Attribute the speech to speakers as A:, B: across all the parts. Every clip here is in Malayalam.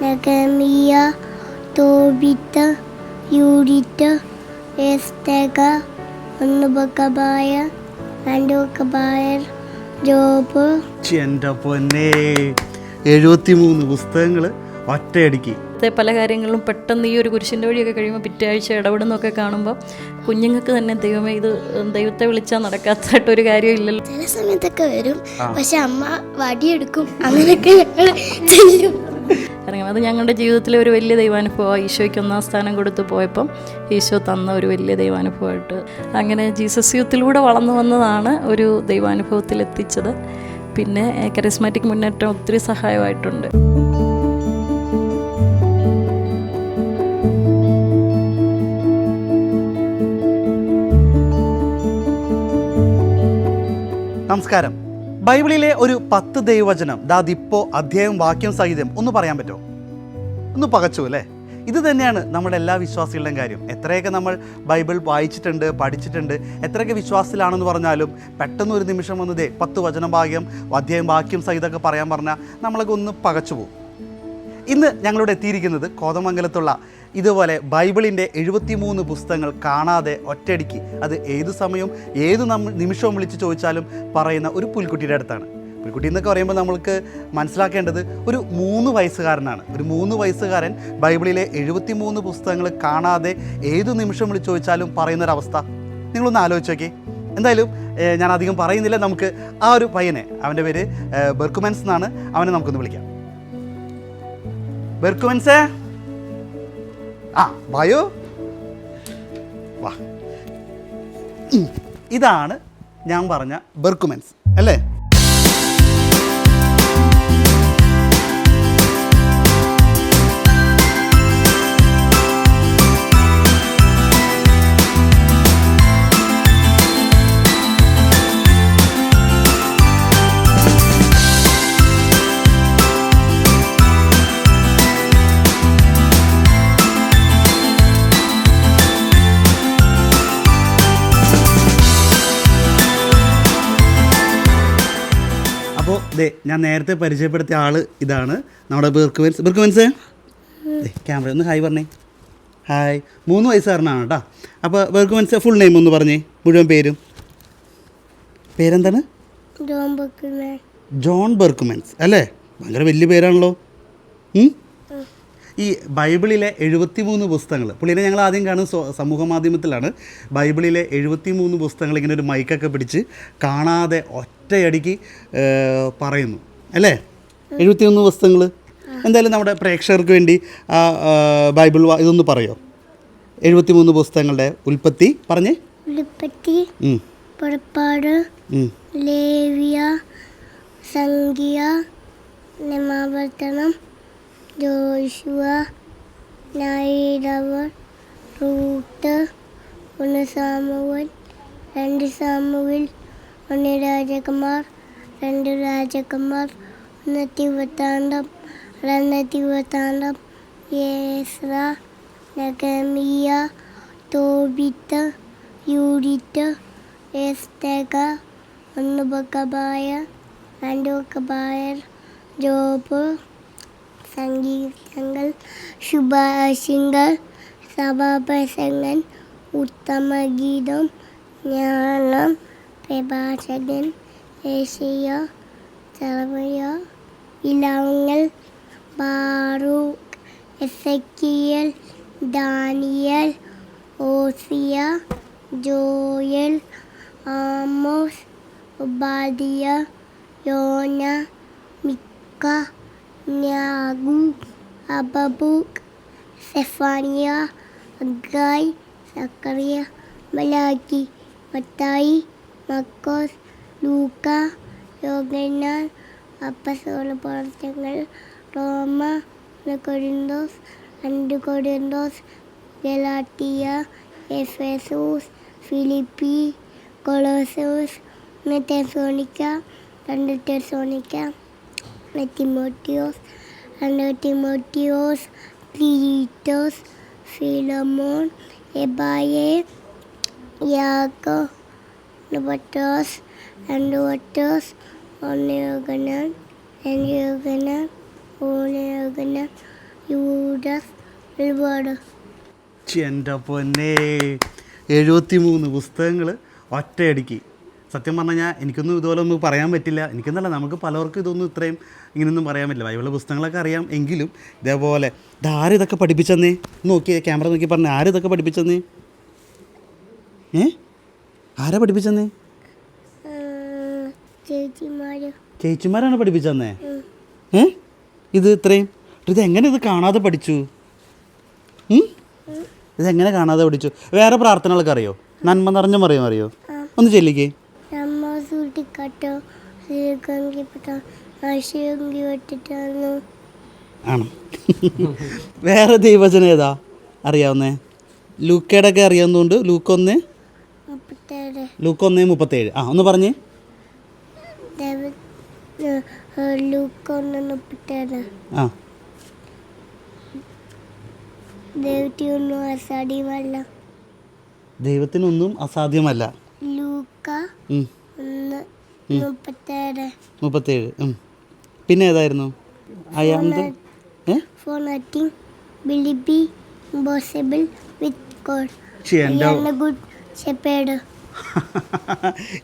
A: Nehemia, Tobit, Judith, Esther, Anubakabaya, Andukabaya, job.
B: എൻ്റെ പൊന്നേ, 73 പുസ്തകങ്ങൾ ഒറ്റയടിക്ക്.
C: പല കാര്യങ്ങളും പെട്ടെന്ന് ഈ ഒരു കുരിശിൻ്റെ വഴിയൊക്കെ കഴിയുമ്പോൾ പിറ്റേ ആഴ്ച ഇടപെടുന്നൊക്കെ കാണുമ്പോൾ കുഞ്ഞുങ്ങൾക്ക് തന്നെ ദൈവമേ, ഇത് ദൈവത്തെ വിളിച്ചാൽ നടക്കാത്തതായിട്ടൊരു കാര്യമില്ലല്ലോ.
A: ചില സമയത്തൊക്കെ വരും, പക്ഷെ അമ്മ വടിയെടുക്കും, അങ്ങനെയൊക്കെ ചെല്ലും.
C: ഇറങ്ങും. അത് ഞങ്ങളുടെ ജീവിതത്തിലെ ഒരു വലിയ ദൈവാനുഭവമാണ്. ഈശോയ്ക്ക് 1ാം സ്ഥാനം കൊടുത്ത് പോയപ്പം ഈശോ തന്ന ഒരു വലിയ ദൈവാനുഭവമായിട്ട് അങ്ങനെ ജീസസ് യൂത്തിലൂടെ വളർന്നു വന്നതാണ് ഒരു ദൈവാനുഭവത്തിൽ എത്തിച്ചത്. പിന്നെ കരിസ്മാറ്റിക് മുന്നേറ്റം ഒത്തിരി സഹായമായിട്ടുണ്ട്.
B: നമസ്കാരം. ബൈബിളിലെ ഒരു 10 ദൈവവചനം ഇപ്പോൾ അധ്യായം വാക്യം സഹിതം ഒന്ന് പറയാൻ പറ്റുമോ? ഒന്ന് പകച്ചു അല്ലേ? ഇത് തന്നെയാണ് നമ്മുടെ എല്ലാ വിശ്വാസികളുടെയും കാര്യം. എത്രയൊക്കെ നമ്മൾ ബൈബിൾ വായിച്ചിട്ടുണ്ട്, പഠിച്ചിട്ടുണ്ട്, എത്രയൊക്കെ വിശ്വാസത്തിലാണെന്ന് പറഞ്ഞാലും പെട്ടെന്ന് ഒരു നിമിഷം വന്നതേ 10 വചന ഭാഗ്യം അധ്യായം വാക്യം സഹിതമൊക്കെ പറയാൻ പറഞ്ഞാൽ നമ്മളൊക്കെ ഒന്ന് പകച്ചു പോകും. ഇന്ന് ഞങ്ങളിവിടെ എത്തിയിരിക്കുന്നത് കോതമംഗലത്തുള്ള ഇതുപോലെ ബൈബിളിൻ്റെ 73 പുസ്തകങ്ങൾ കാണാതെ ഒറ്റയടിക്ക്, അത് ഏത് സമയവും ഏത് നിമിഷവും വിളിച്ച് ചോദിച്ചാലും പറയുന്ന ഒരു പുൽക്കുട്ടിയുടെ അടുത്താണ്. പുൽക്കുട്ടി എന്നൊക്കെ പറയുമ്പോൾ നമ്മൾക്ക് മനസ്സിലാക്കേണ്ടത് ഒരു 3 വയസ്സുകാരനാണ്. ഒരു 3 വയസ്സുകാരൻ ബൈബിളിലെ 73 പുസ്തകങ്ങൾ കാണാതെ ഏത് നിമിഷം വിളിച്ച് ചോദിച്ചാലും പറയുന്നൊരവസ്ഥ നിങ്ങളൊന്ന് ആലോചിച്ച് നോക്കി. എന്തായാലും ഞാൻ അധികം പറയുന്നില്ല, നമുക്ക് ആ ഒരു പയ്യനെ, അവൻ്റെ പേര് ബെർക്കുമെൻസ് എന്നാണ്, അവനെ നമുക്കൊന്ന് വിളിക്കാം. ബെർക്കുമെൻസേ, വായോ, വാ. ഇതാണ് ഞാൻ പറഞ്ഞ ബെർക്കുമെൻസ് അല്ലേ? അപ്പോൾ ഞാൻ നേരത്തെ പരിചയപ്പെടുത്തിയ ആൾ ഇതാണ് നമ്മുടെ ബെർക്കുമെൻസ്. ബെർക്കുമെൻസ് ക്യാമറ ഒന്ന് ഹായ് പറഞ്ഞേ. ഹായ്. 3 വയസ്സുകാരനാണ് കേട്ടോ. അപ്പോൾ ബെർക്കുമെൻസ് ഫുൾ നെയിം ഒന്ന് പറഞ്ഞേ, മുഴുവൻ പേരെന്താണ്? ജോൺ ബെർക്കുമെൻസ് അല്ലേ? ഭയങ്കര വലിയ പേരാണല്ലോ. ഈ ബൈബിളിലെ 73 പുസ്തകങ്ങൾ, പുള്ളിനെ ഞങ്ങൾ ആദ്യം കാണുന്നത് സമൂഹ മാധ്യമത്തിലാണ്. ബൈബിളിലെ 73 പുസ്തകങ്ങൾ ഇങ്ങനെ ഒരു മൈക്കൊക്കെ പിടിച്ച് കാണാതെ ഒറ്റയടിക്ക് പറയുന്നു അല്ലേ? 73 പുസ്തകങ്ങൾ. എന്തായാലും നമ്മുടെ പ്രേക്ഷകർക്ക് വേണ്ടി ബൈബിൾ ഇതൊന്ന് പറയോ? 73 പുസ്തകങ്ങളുടെ ഉൽപ്പത്തി പറഞ്ഞേ.
A: ഉൽപ്പത്തി, പുറപ്പാട്, ലേവ്യ, സംഖ്യ, നിയമാവർത്തനം, ജോഷുവ, ന്യായാധിപർ, റൂത്ത്, 1 സാമുവേൽ, 2 സാമുവേൽ, 1 രാജകുമാർ, 2 രാജകുമാർ, 1 തിരുവൃത്താന്തം, 2 വൃത്താന്തം, Ezra, Nehemiah, Tobit, Judith, Esther, അന്നുബക്കബായ, 2 കബായർ, ജോബ്, സംഗീതങ്ങൾ, ശുഭാശിങ്ങൾ, സഭാപ്രസംഗൻ, ഉത്തമഗീതം, ജ്ഞാനം, പ്രഭാഷകൻ, ഏശയ്യ, സെറമിയ, ഇലാങ്ങൾ, Baruch, Ezekiel, Daniel, Hosea, Joel, Amos, Obadiah, Jonah, Micah, ന്യാഗു, അബബൂക്ക്, Zephaniah, അഗായ്, Zacharia, Malachi, Mathai, മക്കോസ്, ലൂക്ക, യോഹന്നാൻ, അപ്പസ്തോല പ്രവർത്തനങ്ങൾ, റോമ, 1 കൊരിന്തോസ്, 2 കൊരിന്തോസ്, ഗലാറ്റിയ, എഫെസോസ്, ഫിലിപ്പി, കൊളോസോസ്, 1 തെസ്സലോനിക്ക, 2 തെസ്സലോനിക്ക, 1 തിമോത്തിയോസ്, 2 തിമോത്തിയോസ്, തീത്തോസ്, ഫിലമോൻ, എബായെ, യാക്കോ, 1 പത്രോസ്, 2 പത്രോസ്, 1 യോഹന്നാൻ, 2 യോഹന്നാൻ, 3 യോഹന്നാൻ, യൂഡാസ് ഒരുപാട്.
B: എൻ്റെ പൊന്നെ 73 പുസ്തകങ്ങൾ ഒറ്റയടിക്ക്. സത്യം പറഞ്ഞു കഴിഞ്ഞാൽ എനിക്കൊന്നും ഇതുപോലെ ഒന്നും പറയാൻ പറ്റില്ല. എനിക്കെന്നല്ല, നമുക്ക് പലർക്കും ഇതൊന്നും ഇത്രയും ഇങ്ങനെയൊന്നും പറയാൻ പറ്റില്ല. ബൈബിളിലെ പുസ്തകങ്ങളൊക്കെ അറിയാം, എങ്കിലും ഇതേപോലെ ഇതാരും ഇതൊക്കെ പഠിപ്പിച്ചെന്നേ. നോക്കിയേ, ക്യാമറ നോക്കി പറഞ്ഞേ, ആരും ഇതൊക്കെ പഠിപ്പിച്ചെന്നേ? ആരാ പഠിപ്പിച്ചെന്നേ? ചേച്ചിമാരാണ് പഠിപ്പിച്ചെന്നേ? ഇത് ഇത്രയും ഇതെങ്ങനെ ഇത് കാണാതെ പഠിച്ചു? ഇതെങ്ങനെ കാണാതെ പഠിച്ചു? വേറെ പ്രാർത്ഥനകളൊക്കെ അറിയോ? നന്മ നിറഞ്ഞ മറിയം അറിയോ? ഒന്ന് ചെല്ലിക്കേ. ആണോ? വേറെ ദൈവവചനം ഏതാ അറിയാവുന്നേ? ലൂക്കയുടെ ഒക്കെ അറിയാവുന്നതുകൊണ്ട് ലൂക്ക് 1:37. ആ, ഒന്ന് പറഞ്ഞേ. ആ, ദൈവത്തിനൊന്നും അസാധ്യമല്ല. 37. പിന്നെ ഏതായിരുന്നു?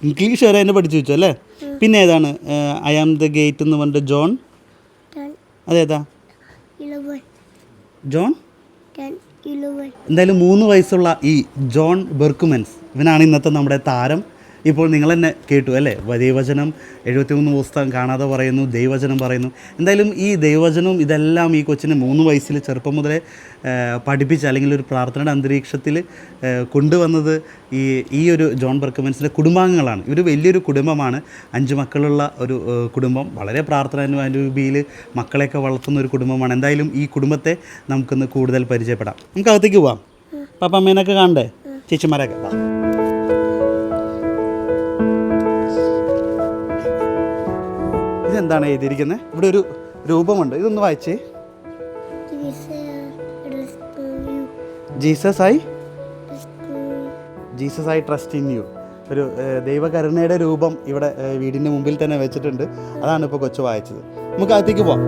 B: ഇംഗ്ലീഷ് വരെ എന്നെ പഠിച്ചു വെച്ചു അല്ലേ? പിന്നെ ഏതാണ്? ഐ ആം ദ ഗേറ്റ് എന്ന് പറഞ്ഞിട്ട് ജോൺ, അതേതാ? ജോൺ. എന്തായാലും 3 വയസ്സുള്ള ഈ ജോൺ ബെർക്കുമെൻസ്, ഇവനാണ് ഇന്നത്തെ നമ്മുടെ താരം. ഇപ്പോൾ നിങ്ങൾ തന്നെ കേട്ടു അല്ലേ? ദൈവവചനം 73 പുസ്തകം കാണാതെ പറയുന്നു, ദൈവവചനം പറയുന്നു. എന്തായാലും ഈ ദൈവവചനവും ഇതെല്ലാം ഈ കൊച്ചിനെ 3 വയസ്സിൽ ചെറുപ്പം മുതലേ പഠിപ്പിച്ച്, അല്ലെങ്കിൽ ഒരു പ്രാർത്ഥനയുടെ അന്തരീക്ഷത്തിൽ കൊണ്ടുവന്നത് ഈ ഒരു ജോൺ ബെർക്കുമെൻസിൻ്റെ കുടുംബാംഗങ്ങളാണ്. ഇവർ വലിയൊരു കുടുംബമാണ്, 5 മക്കളുള്ള ഒരു കുടുംബം, വളരെ പ്രാർത്ഥനാനുഭൂതിയിൽ മക്കളെയൊക്കെ വളർത്തുന്ന ഒരു കുടുംബമാണ്. എന്തായാലും ഈ കുടുംബത്തെ നമുക്കൊന്ന് കൂടുതൽ പരിചയപ്പെടാം. നമുക്ക് അകത്തേക്ക് പോവാം. പാപ്പ അമ്മേനൊക്കെ കാണണ്ടേ? ചേച്ചിമാരൊക്കെ വാ. ഇതെന്താണ് എഴുതിയിരിക്കുന്നത്? ഇവിടെ ഒരു രൂപമുണ്ട്, ഇതൊന്ന് വായിച്ചേ. Jesus I trust in you. ഒരു ദൈവകരുണയുടെ രൂപം ഇവിടെ വീടിൻ്റെ മുമ്പിൽ തന്നെ വെച്ചിട്ടുണ്ട്. അതാണ് ഇപ്പോൾ കൊച്ചു വായിച്ചത്. നമുക്ക് അകത്തേക്ക് പോവാം.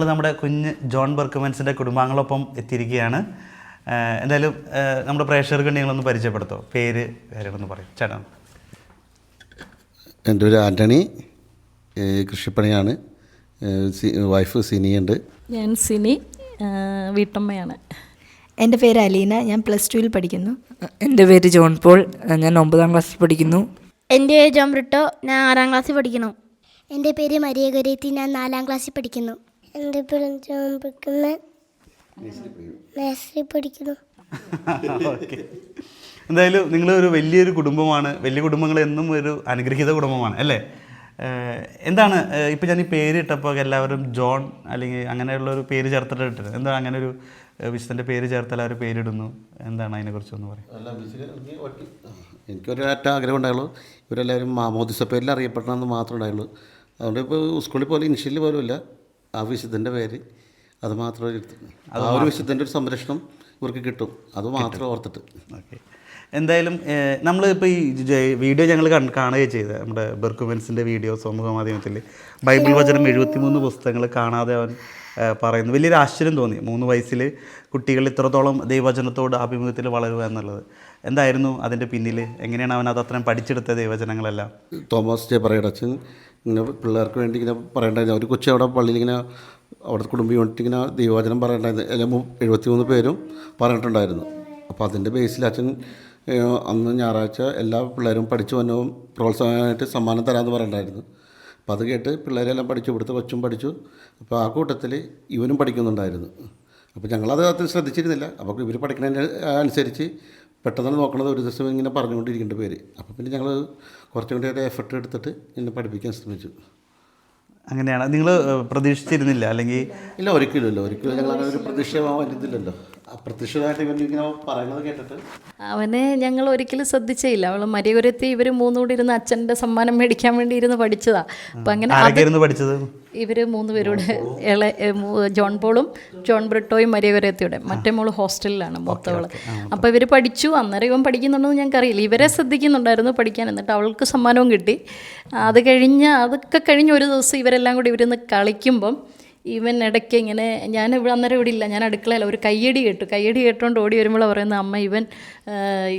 B: നമ്മുടെ കുഞ്ഞ് ജോൺ ബെർക്കുമെൻസിൻ്റെ കുടുംബാംഗങ്ങളൊപ്പം എത്തിയിരിക്കുകയാണ്. എന്തായാലും നമ്മുടെ പ്രേക്ഷകർക്ക് നിങ്ങളൊന്ന് പരിചയപ്പെടുത്തോ? പേരൊന്ന് പറയും ചേട്ടാ.
D: എൻ്റെ പേര് ആൻ്റണി, കൃഷിപ്പണിയാണ്. വൈഫ് സിനിയുണ്ട്.
C: ഞാൻ സിനി, വീട്ടമ്മയാണ്.
E: എൻ്റെ പേര് അലീന, ഞാൻ +2 പഠിക്കുന്നു.
F: എൻ്റെ പേര് ജോൺ പോൾ, ഞാൻ 9ാം ക്ലാസ്സിൽ പഠിക്കുന്നു.
G: എൻ്റെ പേര് ജോൺ ബ്രിട്ടോ, ഞാൻ 6ാം ക്ലാസ്സിൽ പഠിക്കുന്നു.
A: എൻ്റെ പേര് മരിയ ഗരേത്തി, ഞാൻ 4ാം ക്ലാസ്സിൽ പഠിക്കുന്നു. എൻ്റെ പേര് ജോൺ ബ്രിക്കമ്മൻ, നേഴ്സറി പഠിക്കുന്നു.
B: ഓക്കെ. എന്തായാലും നിങ്ങൾ ഒരു വലിയൊരു കുടുംബമാണ്. വലിയ കുടുംബങ്ങൾ എന്നും ഒരു അനുഗ്രഹീത കുടുംബമാണ് അല്ലേ? എന്താണ് ഇപ്പം ഞാൻ ഈ പേര് ഇട്ടപ്പോൾ എല്ലാവരും ജോൺ അല്ലെങ്കിൽ അങ്ങനെയുള്ളൊരു പേര് ചേർത്തിട്ട് ഇട്ടത്? എന്താണ് അങ്ങനെ ഒരു വിശുദ്ധൻ്റെ പേര് ചേർത്ത് എല്ലാവരും പേരിടുന്നു? എന്താണ് അതിനെക്കുറിച്ചൊന്ന് പറയും?
D: എനിക്കൊരൊറ്റ ആഗ്രഹം ഉണ്ടായുള്ളൂ, ഇവരെല്ലാവരും മാമോദിസ പേരിൽ അറിയപ്പെടണമെന്ന് മാത്രമേ ഉണ്ടായുള്ളൂ. അതുകൊണ്ട് ഇപ്പോൾ സ്കൂളിൽ പോലെ ഇനിഷ്യലി പോലും ഇല്ല, ആ വിശുദ്ധൻ്റെ പേര് അത് മാത്രമേ എടുത്തു. ആ ഒരു വിശുദ്ധൻ്റെ ഒരു സംരക്ഷണം ഇവർക്ക് കിട്ടും, അത് മാത്രം ഓർത്തിട്ട്.
B: ഓക്കെ. എന്തായാലും നമ്മളിപ്പോൾ ഈ വീഡിയോ ഞങ്ങൾ കാണുകയും ചെയ്തത്, നമ്മുടെ ബെർക്കുമെൻസിൻ്റെ വീഡിയോ സമൂഹ മാധ്യമത്തിൽ ബൈബിൾ വചനം 73 പുസ്തകങ്ങൾ കാണാതെ അവൻ പറയുന്നു. വലിയൊരു ആശ്ചര്യം തോന്നി. 3 വയസ്സിൽ കുട്ടികൾ ഇത്രത്തോളം ദൈവവചനത്തോട് ആഭിമുഖ്യത്തിൽ വളരുക എന്നുള്ളത്. എന്തായിരുന്നു അതിൻ്റെ പിന്നിൽ? എങ്ങനെയാണ് അവൻ അത് അത്രയും പഠിച്ചെടുത്ത ദൈവവചനങ്ങളെല്ലാം?
D: തോമസ് ജെ പറയടച്ചൻ ഇങ്ങനെ പിള്ളേർക്ക് വേണ്ടി ഇങ്ങനെ പറയേണ്ടായിരുന്നു. ഒരു കൊച്ചു അവിടെ പള്ളിയിൽ ഇങ്ങനെ അവിടെ കുടുംബം വേണ്ടിയിട്ട് ഇങ്ങനെ ദൈവവചനം പറയേണ്ടായിരുന്നു. എല്ലാം 73 പേരും പറഞ്ഞിട്ടുണ്ടായിരുന്നു. അപ്പോൾ അതിൻ്റെ ബേസിൽ അച്ഛൻ അന്ന് ഞായറാഴ്ച എല്ലാ പിള്ളേരും പഠിച്ചു വന്നവും പ്രോത്സാഹനമായിട്ട് സമ്മാനം തരാമെന്ന് പറയണ്ടായിരുന്നു. അപ്പോൾ അത് കേട്ട് പിള്ളേരെല്ലാം പഠിച്ചു, ഇവിടുത്തെ കൊച്ചും പഠിച്ചു. അപ്പോൾ ആ കൂട്ടത്തിൽ ഇവനും പഠിക്കുന്നുണ്ടായിരുന്നു. അപ്പോൾ ഞങ്ങളത് അത്ര ശ്രദ്ധിച്ചിരുന്നില്ല. അപ്പോൾ ഇവർ പഠിക്കുന്നതിന് അനുസരിച്ച് പെട്ടെന്ന് നോക്കണത് ഒരു ദിവസം ഇങ്ങനെ പറഞ്ഞുകൊണ്ടിരിക്കേണ്ട പേര്. അപ്പോൾ പിന്നെ ഞങ്ങൾ കുറച്ചും കൂടി ഒരു എഫർട്ട് എടുത്തിട്ട് എന്നെ പഠിപ്പിക്കാൻ ശ്രമിച്ചു.
B: അങ്ങനെയാണ്. നിങ്ങൾ പ്രതീക്ഷിച്ചിരുന്നില്ല അല്ലെങ്കിൽ?
D: ഇല്ല, ഒരിക്കലും ഞങ്ങൾ അങ്ങനെ ഒരു പ്രതീക്ഷ വരുന്നില്ലല്ലോ. അപ്രത്യക്ഷമായിട്ട് ഇവനിങ്ങനെ പറയുന്നത് കേട്ടിട്ട്
C: അവനെ ഞങ്ങൾ ഒരിക്കലും ശ്രദ്ധിച്ചേയില്ല. അവൾ മരിയകുരത്തി ഇവർ മൂന്നുകൂടി ഇരുന്ന് അച്ഛൻ്റെ സമ്മാനം മേടിക്കാൻ വേണ്ടി ഇരുന്ന് പഠിച്ചതാ. അപ്പം അങ്ങനെ
B: പഠിച്ചത്
C: ഇവർ മൂന്ന് പേരുടെ ജോൺ പോളും ജോൺ ബ്രിട്ടോയും മരിയകുരത്തിയുടെ, മറ്റേ മോള് ഹോസ്റ്റലിലാണ് മൂത്തവള്. അപ്പോൾ ഇവർ പഠിച്ചു. അന്നേരം ഇവൻ പഠിക്കുന്നുണ്ടെന്ന് ഞങ്ങൾക്കറിയില്ല. ഇവരെ ശ്രദ്ധിക്കുന്നുണ്ടായിരുന്നു പഠിക്കാൻ. എന്നിട്ട് അവൾക്ക് സമ്മാനവും കിട്ടി. അതൊക്കെ കഴിഞ്ഞ് ഒരു ദിവസം ഇവരെല്ലാം കൂടി ഇവരിന്ന് കളിക്കുമ്പം ഇവൻ ഇടയ്ക്ക് ഇങ്ങനെ, ഞാൻ അന്നേരം ഇവിടെ ഇല്ല, ഞാൻ അടുക്കളയില്ല, ഒരു കയ്യടി കേട്ടുകൊണ്ട് ഓടി വരുമ്പോൾ പറയുന്നത്, അമ്മ ഇവൻ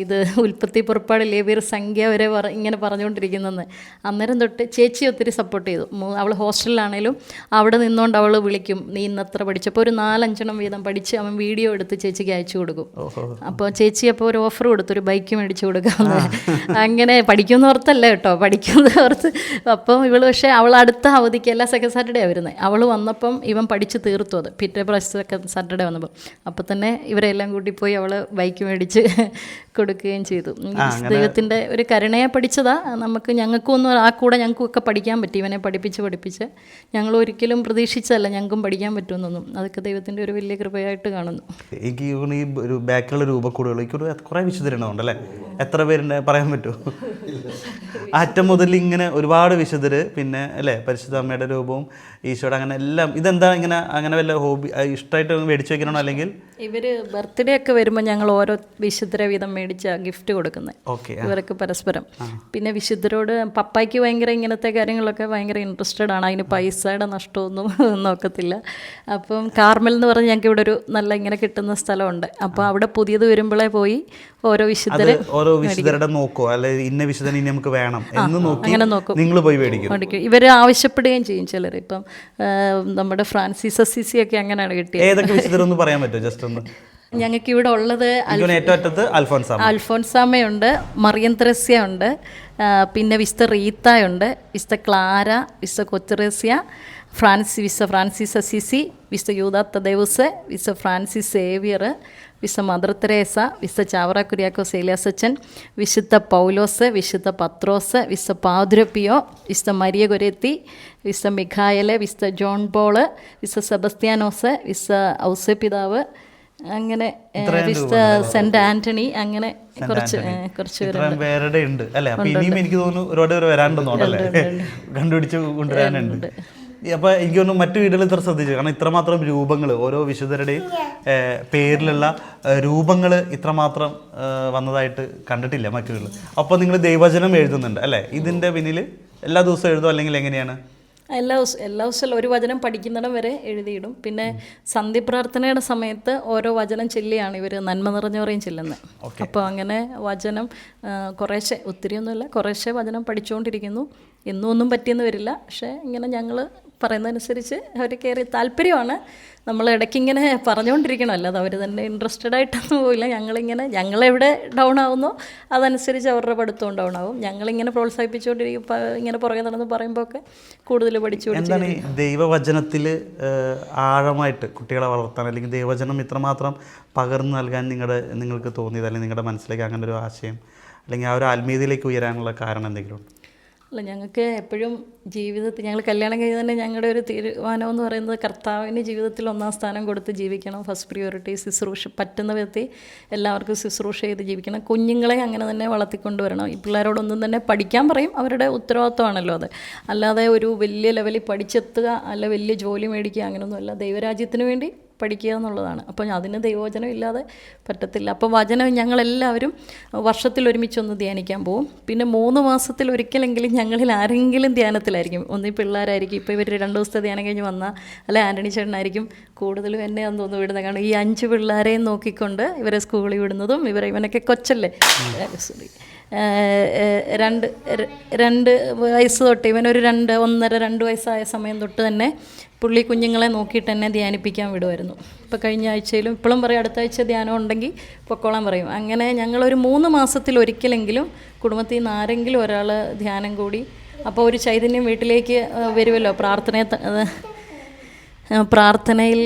C: ഇത് ഉൽപ്പത്തി പുറപ്പാട് ലേവിയർ സംഖ്യ വരെ ഇങ്ങനെ പറഞ്ഞുകൊണ്ടിരിക്കുന്നെന്ന്. അന്നേരം തൊട്ട് ചേച്ചി ഒത്തിരി സപ്പോർട്ട് ചെയ്തു. അവൾ ഹോസ്റ്റലിലാണേലും അവിടെ നിന്നുകൊണ്ട് അവൾ വിളിക്കും, നീ ഇന്നത്ര പഠിച്ചപ്പോൾ ഒരു 4-5 വീതം പഠിച്ച് അവൻ വീഡിയോ എടുത്ത് ചേച്ചിക്ക് അയച്ചു കൊടുക്കും. അപ്പോൾ ചേച്ചി അപ്പോൾ ഒരു ഓഫർ കൊടുത്തു, ഒരു ബൈക്ക് മേടിച്ചു കൊടുക്കാമെന്ന്. അങ്ങനെ പഠിക്കുമെന്ന് ഓർത്തല്ല കേട്ടോ, പഠിക്കുന്നത് ഓർത്ത്. അപ്പം ഇവൾ പക്ഷേ അവൾ അടുത്ത അവധിക്ക് എല്ലാ സെക്കൻഡ് സാറ്റർഡേ വരുന്നത്. അവൾ വന്നപ്പം ഇവൻ പഠിച്ച് തീർത്തു. അത് പിറ്റേ പ്രാവശ്യമൊക്കെ സാറ്റർഡേ വന്നപ്പോൾ അപ്പം തന്നെ ഇവരെല്ലാം കൂട്ടി പോയി അവൾ ബൈക്ക് മേടിച്ച് കൊടുക്കുകയും ചെയ്തു. ദൈവത്തിൻ്റെ ഒരു കരുണയെ പഠിച്ചതാ. ഞങ്ങൾക്കൊന്നും ആ കൂടെ ഞങ്ങൾക്കൊക്കെ പഠിക്കാൻ പറ്റി. ഇവനെ പഠിപ്പിച്ച് ഞങ്ങൾ ഒരിക്കലും പ്രതീക്ഷിച്ചതല്ല ഞങ്ങൾക്കും പഠിക്കാൻ പറ്റുമെന്നൊന്നും. അതൊക്കെ ദൈവത്തിൻ്റെ ഒരു വലിയ കൃപയായിട്ട് കാണുന്നു.
B: എനിക്ക് ഈ ഒരു ബാക്കിലുള്ള രൂപക്കൂടുകൾ എനിക്കൊരു കുറേ വിശുദ്ധരുണ്ടാവുണ്ടല്ലേ? എത്ര പേരുണ്ട് പറയാൻ പറ്റുമോ? അറ്റം മുതൽ ഇങ്ങനെ ഒരുപാട് വിശുദ്ധർ, പിന്നെ അല്ലേ പരിശുദ്ധ അമ്മയുടെ രൂപവും ഈശോയുടെ, അങ്ങനെ എല്ലാം. ഇതെന്താ ഇങ്ങനെ അങ്ങനെ വല്ല ഹോബി ഇഷ്ടമായിട്ട് മേടിച്ചു വെക്കണോ? അല്ലെങ്കിൽ
C: ഇവർ ബർത്ത്ഡേ ഒക്കെ വരുമ്പോൾ ഞങ്ങൾ ഓരോ വിശുദ്ധരെ വീതം മേടിച്ച ഗിഫ്റ്റ് കൊടുക്കുന്നത് ഇവർക്ക് പരസ്പരം. പിന്നെ വിശുദ്ധരോട് പപ്പായ്ക്ക് ഭയങ്കര ഇങ്ങനത്തെ കാര്യങ്ങളൊക്കെ ഭയങ്കര ഇൻട്രസ്റ്റഡ് ആണ്. അതിന് പൈസയുടെ നഷ്ടമൊന്നും നോക്കത്തില്ല. അപ്പം കാർമൽ എന്ന് പറഞ്ഞ് ഞങ്ങൾക്ക് ഇവിടെ ഒരു നല്ല ഇങ്ങനെ കിട്ടുന്ന സ്ഥലമുണ്ട്. അപ്പോൾ അവിടെ പുതിയത് വരുമ്പോഴേ പോയി ഓരോ
B: വിശുദ്ധരുടെ നോക്കോ, അല്ലെ ഇന്ന വിശുദ്ധനെ ഇനി നമുക്ക് വേണം എന്ന് നോക്കി അങ്ങനെ നോക്കും. നിങ്ങൾ പോയി മേടിക്കും?
C: ഇവർ ആവശ്യപ്പെടുകയും ചെയ്യും ചിലർ. ഇപ്പം നമ്മുടെ ഫ്രാൻസിസ് അസീസി ഒക്കെ അങ്ങനെയാണ് കിട്ടിയത്.
B: ഏതൊക്കെ വിശുദ്ധരൊന്നും പറയാൻ പറ്റുമോ? ജസ്റ്റ് ഒന്ന്.
C: ഞങ്ങൾക്ക് ഇവിടെ ഉള്ളത്
B: അൽഫോൻസാമയുണ്ട്,
C: മറിയം ത്രേസ്യ ഉണ്ട്, പിന്നെ വിശുദ്ധ റീത്തയുണ്ട്, വിശുദ്ധ ക്ലാര, വിശുദ്ധ കൊച്ചറേസ്യ, വിശുദ്ധ ഫ്രാൻസിസ് അസീസി, വിശുദ്ധ യൂദാ തദേവുസ്, വിശുദ്ധ ഫ്രാൻസിസ് സേവിയർ, വിശുദ്ധ മദർ തെരേസ, വിശുദ്ധ ചാവറ കുര്യാക്കോസ് ഏലിയാസച്ചൻ, വിശുദ്ധ പൗലോസ്, വിശുദ്ധ പത്രോസ്, വിശുദ്ധ പാദ്രപ്പിയോ, വിശുദ്ധ മരിയ ഗൊരേത്തി, വിശുദ്ധ മിഖായല്, വിശുദ്ധ ജോൺ പോള്, വിശുദ്ധ സെബസ്ത്യാനോസ്, വിശുദ്ധ ഔസേപിതാവ്, അങ്ങനെ വിശുദ്ധ സെന്റ് ആന്റണി, അങ്ങനെ കുറച്ച്
B: പേരുടെ ഉണ്ട് അല്ലേ? അപ്പൊ ഇനിയും എനിക്ക് തോന്നുന്നു ഒരുപാട് പേര് വരാനുണ്ടെന്നോണ്ടല്ലേ, കണ്ടുപിടിച്ച് കൊണ്ടുവരാനുണ്ട്. അപ്പോൾ എനിക്ക് തോന്നുന്നു മറ്റു വീടുകളിൽ ഇത്ര ശ്രദ്ധിച്ചു. കാരണം ഇത്രമാത്രം രൂപങ്ങൾ, ഓരോ വിശുദ്ധരുടെയും പേരിലുള്ള രൂപങ്ങൾ ഇത്രമാത്രം വന്നതായിട്ട് കണ്ടിട്ടില്ല മറ്റു വീടുകൾ. അപ്പോൾ നിങ്ങൾ ദൈവവചനം എഴുതുന്നുണ്ട് അല്ലേ? ഇതിൻ്റെ പിന്നിൽ എല്ലാ ദിവസവും എഴുതും അല്ലെങ്കിൽ എങ്ങനെയാണ്?
C: എല്ലാ ദിവസവും ഒരു വചനം പഠിക്കുന്നിടം വരെ എഴുതിയിടും. പിന്നെ സന്ധ്യപ്രാർത്ഥനയുടെ സമയത്ത് ഓരോ വചനം ചൊല്ലിയാണ് ഇവർ നന്മ നിറഞ്ഞവരെയും ചെല്ലുന്നത്. അപ്പോൾ അങ്ങനെ വചനം കുറേശ്ശെ, ഒത്തിരിയൊന്നുമില്ല, കുറേശ്ശെ വചനം പഠിച്ചുകൊണ്ടിരിക്കുന്നു. എന്നും ഒന്നും പറ്റിയെന്ന് വരില്ല. പക്ഷേ ഇങ്ങനെ ഞങ്ങൾ പറയുന്നതനുസരിച്ച് അവർ കയറി താല്പര്യമാണ്. നമ്മൾ ഇടയ്ക്കിങ്ങനെ പറഞ്ഞുകൊണ്ടിരിക്കണം, അല്ലാതെ അവർ തന്നെ ഇൻട്രസ്റ്റഡ് ആയിട്ടൊന്നും പോയില്ല. ഞങ്ങളെവിടെ ഡൗൺ ആവുന്നോ അതനുസരിച്ച് അവരുടെ പഠിത്തവും ഡൗൺ ആവും. ഞങ്ങളിങ്ങനെ പ്രോത്സാഹിപ്പിച്ചുകൊണ്ടിരിക്കും. ഇങ്ങനെ പുറകെ നടന്ന് പറയുമ്പോൾ ഒക്കെ കൂടുതൽ പഠിച്ചു.
B: എന്താണ് ഈ ദൈവവചനത്തിൽ ആഴമായിട്ട് കുട്ടികളെ വളർത്താൻ, അല്ലെങ്കിൽ ദൈവവചനം ഇത്രമാത്രം പകർന്നു നൽകാൻ നിങ്ങൾക്ക് തോന്നിയത്, അല്ലെങ്കിൽ നിങ്ങളുടെ മനസ്സിലേക്ക് അങ്ങനെ ഒരു ആശയം, അല്ലെങ്കിൽ ആ ഒരു ആത്മീയതയിലേക്ക് ഉയരാനുള്ള കാരണം എന്തെങ്കിലും?
C: അല്ല, ഞങ്ങൾക്ക് എപ്പോഴും ജീവിതത്തിൽ, ഞങ്ങൾ കല്യാണം കഴിഞ്ഞ് തന്നെ ഞങ്ങളുടെ ഒരു തീരുമാനം എന്ന് പറയുന്നത് കർത്താവിന് ജീവിതത്തിൽ 1-ാം സ്ഥാനം കൊടുത്ത് ജീവിക്കണം. ഫസ്റ്റ് പ്രിയോറിറ്റി ശുശ്രൂഷ, പറ്റുന്ന വിധത്തിൽ എല്ലാവർക്കും ശുശ്രൂഷ ചെയ്ത് ജീവിക്കണം. കുഞ്ഞുങ്ങളെ അങ്ങനെ തന്നെ വളർത്തിക്കൊണ്ടുവരണം. ഈ പിള്ളേരോടൊന്നും തന്നെ പഠിക്കാൻ പറയും, അവരുടെ ഉത്തരവാദിത്വമാണല്ലോ അത്. അല്ലാതെ ഒരു വലിയ ലെവലിൽ പഠിച്ചെത്തുക, അല്ല വലിയ ജോലി മേടിക്കുക, അങ്ങനെയൊന്നുമല്ല. ദൈവരാജ്യത്തിന് വേണ്ടി പഠിക്കുക എന്നുള്ളതാണ്. അപ്പം അതിന് ദൈവവചനം ഇല്ലാതെ പറ്റത്തില്ല. അപ്പം വചനം ഞങ്ങളെല്ലാവരും വർഷത്തിൽ ഒരുമിച്ചൊന്ന് ധ്യാനിക്കാൻ പോകും. പിന്നെ 3 മാസത്തിൽ ഒരിക്കലെങ്കിലും ഞങ്ങളിൽ ആരെങ്കിലും ധ്യാനത്തിലായിരിക്കും. ഒന്നീ പിള്ളേരായിരിക്കും. ഇപ്പോൾ ഇവർ 2 ദിവസത്തെ ധ്യാനം കഴിഞ്ഞ് വന്നാൽ, അല്ലെ ആൻ്റണി ചേട്ടനായിരിക്കും കൂടുതലും എന്നെ എന്ന് തോന്നുന്നു വിടുന്നത്. കാരണം ഈ 5 പിള്ളേരെയും നോക്കിക്കൊണ്ട് ഇവരെ സ്കൂളിൽ വിടുന്നതും, ഇവനൊക്കെ കൊച്ചല്ലേ, സോറി, 2 വയസ്സ് തൊട്ട്, ഇവനൊരു 1.5-2 വയസ്സായ സമയം തൊട്ട് തന്നെ പുള്ളി കുഞ്ഞുങ്ങളെ നോക്കിയിട്ട് എന്നെ ധ്യാനിപ്പിക്കാൻ വിടുമായിരുന്നു. ഇപ്പോൾ കഴിഞ്ഞ ആഴ്ചയിലും ഇപ്പോഴും പറയും അടുത്ത ആഴ്ച ധ്യാനം ഉണ്ടെങ്കിൽ പൊക്കോളാൻ പറയും. അങ്ങനെ ഞങ്ങളൊരു 3 മാസത്തിൽ ഒരിക്കലെങ്കിലും കുടുംബത്തിൽ നിന്ന് ആരെങ്കിലും ഒരാൾ ധ്യാനം കൂടി, അപ്പോൾ ഒരു ചൈതന്യം വീട്ടിലേക്ക് വരുമല്ലോ. പ്രാർത്ഥനയിൽ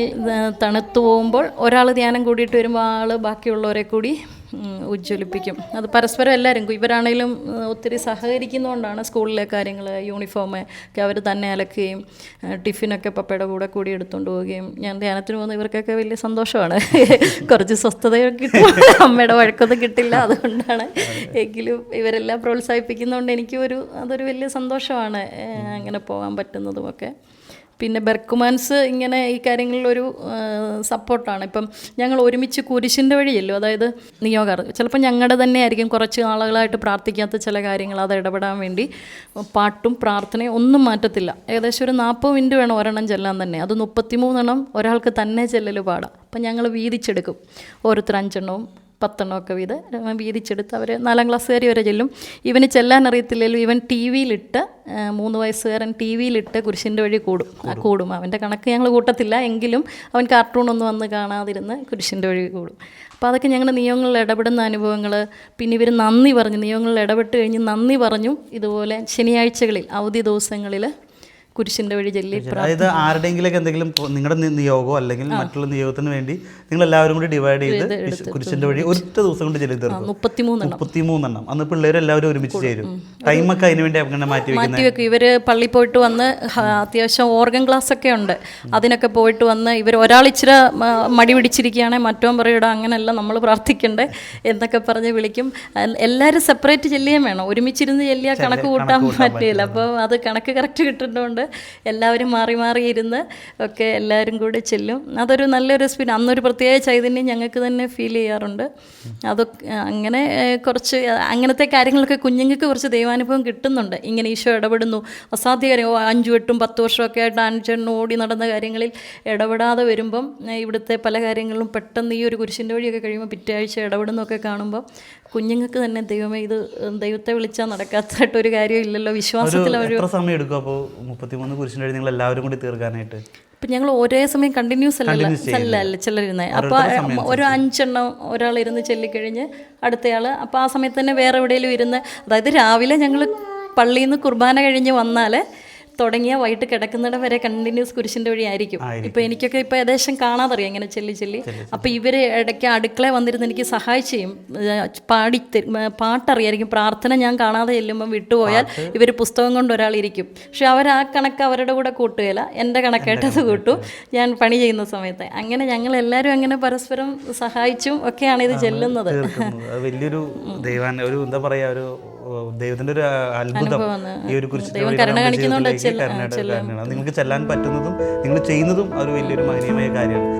C: തണുത്തു പോകുമ്പോൾ ഒരാൾ ധ്യാനം കൂടിയിട്ട് വരുമ്പോൾ ബാക്കിയുള്ളവരെ കൂടി ഉജ്ജ്വലിപ്പിക്കും. അത് പരസ്പരം എല്ലാവരും ഇവരാണേലും ഒത്തിരി സഹകരിക്കുന്നതുകൊണ്ടാണ് സ്കൂളിലെ കാര്യങ്ങൾ, യൂണിഫോം ഒക്കെ അവർ തന്നെ അലക്കുകയും ടിഫിനൊക്കെ പപ്പയുടെ കൂടെ കൂടി എടുത്തുകൊണ്ട് പോവുകയും, ഞാൻ ധ്യാനത്തിന് പോകുന്ന ഇവർക്കൊക്കെ വലിയ സന്തോഷമാണ്. കുറച്ച് സ്വസ്ഥതയൊക്കെ കിട്ടും, അമ്മയുടെ വഴക്കൊന്നും കിട്ടില്ല, അതുകൊണ്ടാണ്. എങ്കിലും ഇവരെല്ലാം പ്രോത്സാഹിപ്പിക്കുന്നതുകൊണ്ട് അതൊരു വലിയ സന്തോഷമാണ് അങ്ങനെ പോകാൻ പറ്റുന്നതുമൊക്കെ. പിന്നെ ബെർക്കുമാൻസ് ഇങ്ങനെ ഈ കാര്യങ്ങളിലൊരു സപ്പോർട്ടാണ്. ഇപ്പം ഞങ്ങൾ ഒരുമിച്ച് കുരിശിൻ്റെ വഴിയല്ലോ, അതായത് നിയോഗാർ ചിലപ്പോൾ ഞങ്ങളുടെ തന്നെ ആയിരിക്കും കുറച്ച് ആളുകളായിട്ട് പ്രാർത്ഥിക്കാത്ത ചില കാര്യങ്ങൾ, അത് ഇടപെടാൻ വേണ്ടി പാട്ടും പ്രാർത്ഥനയും ഒന്നും മാറ്റത്തില്ല. ഏകദേശം ഒരു 40 മിനിറ്റ് വേണം ഒരെണ്ണം ചെല്ലാൻ തന്നെ. അത് 33 എണ്ണം ഒരാൾക്ക് തന്നെ ചെല്ലൽ പാടാം. അപ്പം ഞങ്ങൾ വീതിച്ചെടുക്കും, ഓരോരുത്തർ 5 എണ്ണവും 10 എണ്ണമൊക്കെ വീതിച്ചെടുത്ത് അവർ 4ാം ക്ലാസ്സുകാർ വരെ ചെല്ലും. ഇവന് ചെല്ലാൻ അറിയത്തില്ലല്ലോ, ഇവൻ ടി വിയിലിട്ട് 3 വയസ്സുകാരൻ ടി വിയിലിട്ട് കുരിശിൻ്റെ വഴി കൂടും. അവൻ്റെ കണക്ക് ഞങ്ങൾ കൂട്ടത്തില്ല, എങ്കിലും അവൻ കാർട്ടൂണൊന്നും വന്ന് കാണാതിരുന്ന് കുരിശിൻ്റെ വഴി കൂടും. അപ്പോൾ അതൊക്കെ ഞങ്ങളുടെ നിയമങ്ങളിൽ ഇടപെടുന്ന അനുഭവങ്ങൾ. പിന്നെ ഇവർ നന്ദി പറഞ്ഞു, നിയമങ്ങളിൽ ഇടപെട്ട് കഴിഞ്ഞ് നന്ദി പറഞ്ഞു. ഇതുപോലെ ശനിയാഴ്ചകളിൽ അവധി ദിവസങ്ങളിൽ കുരിശിൻ്റെ വഴി ചൊല്ലി.
B: അതായത് ആരുടെയെങ്കിലൊക്കെ എന്തെങ്കിലും നിങ്ങളുടെ നിയോഗമോ അല്ലെങ്കിൽ മറ്റുള്ള നിയോഗത്തിന് വേണ്ടി നിങ്ങൾ എല്ലാവരും കൂടി ഡിവൈഡ് ചെയ്ത് കുരിശിൻ്റെ വഴി ഒറ്റ ദിവസം കൊണ്ട് ചെല്ലി തീർക്കും. 33 എണ്ണം. അന്ന് പിള്ളേരെല്ലാവരും ഒരുമിച്ച് ചേരും. ടൈമൊക്കെ അതിന് വേണ്ടി അങ്ങനെ മാറ്റി
C: വെക്കും. ഇവർ പള്ളിയിൽ പോയിട്ട് വന്ന് അത്യാവശ്യം ഓർഗൻ ക്ലാസ് ഒക്കെ ഉണ്ട്, അതിനൊക്കെ പോയിട്ട് വന്ന് ഇവർ ഒരാൾ ഇച്ചിരി മടി പിടിച്ചിരിക്കുകയാണെങ്കിൽ മറ്റോ പറയൂടാ അങ്ങനെയല്ല നമ്മൾ പ്രാർത്ഥിക്കണ്ടേ എന്നൊക്കെ പറഞ്ഞ് വിളിക്കും. എല്ലാവരും സെപ്പറേറ്റ് ചെല്ലുകയും വേണം, ഒരുമിച്ചിരുന്ന് ചെല്ലിയാൽ കണക്ക് കൂട്ടാൻ പറ്റില്ല. അപ്പോൾ അത് കണക്ക് കറക്റ്റ് കിട്ടുന്നതുകൊണ്ട് എല്ലാവരും മാറി മാറി ഇരുന്ന് ഒക്കെ എല്ലാവരും കൂടി ചെല്ലും. അതൊരു നല്ലൊരു എക്സ്പീരിയൻസ്. അന്നൊരു പ്രത്യേക ചൈതന്യം ഞങ്ങൾക്ക് തന്നെ ഫീൽ ചെയ്യാറുണ്ട്. അതൊക്കെ അങ്ങനെ കുറച്ച് അങ്ങനത്തെ കാര്യങ്ങളൊക്കെ കുഞ്ഞുങ്ങൾക്ക് കുറച്ച് ദൈവാനുഭവം കിട്ടുന്നുണ്ട്. ഇങ്ങനെ ഈശോ ഇടപെടുന്നു, അസാധ്യ കാര്യം 5, 8, 10 വർഷമൊക്കെ ആയിട്ട് ആൻചേട്ടൻ ഓടി നടന്ന കാര്യങ്ങളിൽ ഇടപെടാതെ വരുമ്പം ഇവിടുത്തെ പല കാര്യങ്ങളിലും പെട്ടെന്ന് ഈ ഒരു കുരിശിൻ്റെ വഴിയൊക്കെ കഴിയുമ്പോൾ പിറ്റേ ആഴ്ച ഇടപെടുന്നൊക്കെ കാണുമ്പോൾ കുഞ്ഞുങ്ങൾക്ക് തന്നെ ദൈവമേ ഇത് ദൈവത്തെ വിളിച്ചാൽ നടക്കാത്തതായിട്ടൊരു കാര്യം ഇല്ലല്ലോ, വിശ്വാസത്തിൽ അവർ.
B: എത്ര സമയം എടുക്കും അപ്പോൾ 33 കുരിശിൻ്റെ വഴി നിങ്ങൾ എല്ലാവരും കൂടി തീർക്കാനായിട്ട്?
C: ഇപ്പം ഞങ്ങൾ ഒരേ സമയം കണ്ടിന്യൂസ് അല്ല ചിലരുന്നത്. അപ്പോൾ ഒരു 5 എണ്ണം ഒരാളിരുന്ന് ചൊല്ലിക്കഴിഞ്ഞ് അടുത്തയാൾ അപ്പോൾ ആ സമയത്ത് തന്നെ വേറെ എവിടെയെങ്കിലും ഇരുന്ന്, അതായത് രാവിലെ ഞങ്ങൾ പള്ളിയിൽ നിന്ന് കുർബാന കഴിഞ്ഞ് വന്നാൽ തുടങ്ങിയ വൈകിട്ട് കിടക്കുന്നിടം വരെ കണ്ടിന്യൂസ് കുരിശിൻ്റെ വഴി ആയിരിക്കും. ഇപ്പോൾ എനിക്കൊക്കെ ഇപ്പോൾ ഏകദേശം കാണാതറിയാം ഇങ്ങനെ ചെല്ലി. അപ്പോൾ ഇവർ ഇടയ്ക്ക് അടുക്കള വന്നിരുന്ന് എനിക്ക് സഹായിച്ച് ചെയ്യും, പാട്ടറിയായിരിക്കും. പ്രാർത്ഥന ഞാൻ കാണാതെ ചെല്ലുമ്പം വിട്ടുപോയാൽ ഇവർ പുസ്തകം കൊണ്ട് ഒരാളിരിക്കും. പക്ഷെ അവർ ആ കണക്ക് അവരുടെ കൂടെ കൂട്ടുകയില്ല, എൻ്റെ കണക്കായിട്ടത് കൂട്ടും ഞാൻ പണി ചെയ്യുന്ന സമയത്ത്. അങ്ങനെ ഞങ്ങൾ എല്ലാവരും അങ്ങനെ പരസ്പരം സഹായിച്ചും ഒക്കെയാണ് ഇത് ചെല്ലുന്നത്.
B: വലിയൊരു ഒരു എന്താ പറയുക, ഒരു ദൈവത്തിന്റെ ഒരു അത്ഭുതം ഈ ഒരു കുരിശിന്റെ നിങ്ങൾക്ക് ചെല്ലാൻ പറ്റുന്നതും നിങ്ങൾ ചെയ്യുന്നതും ഒരു വലിയൊരു മഹനീയമായ കാര്യമാണ്.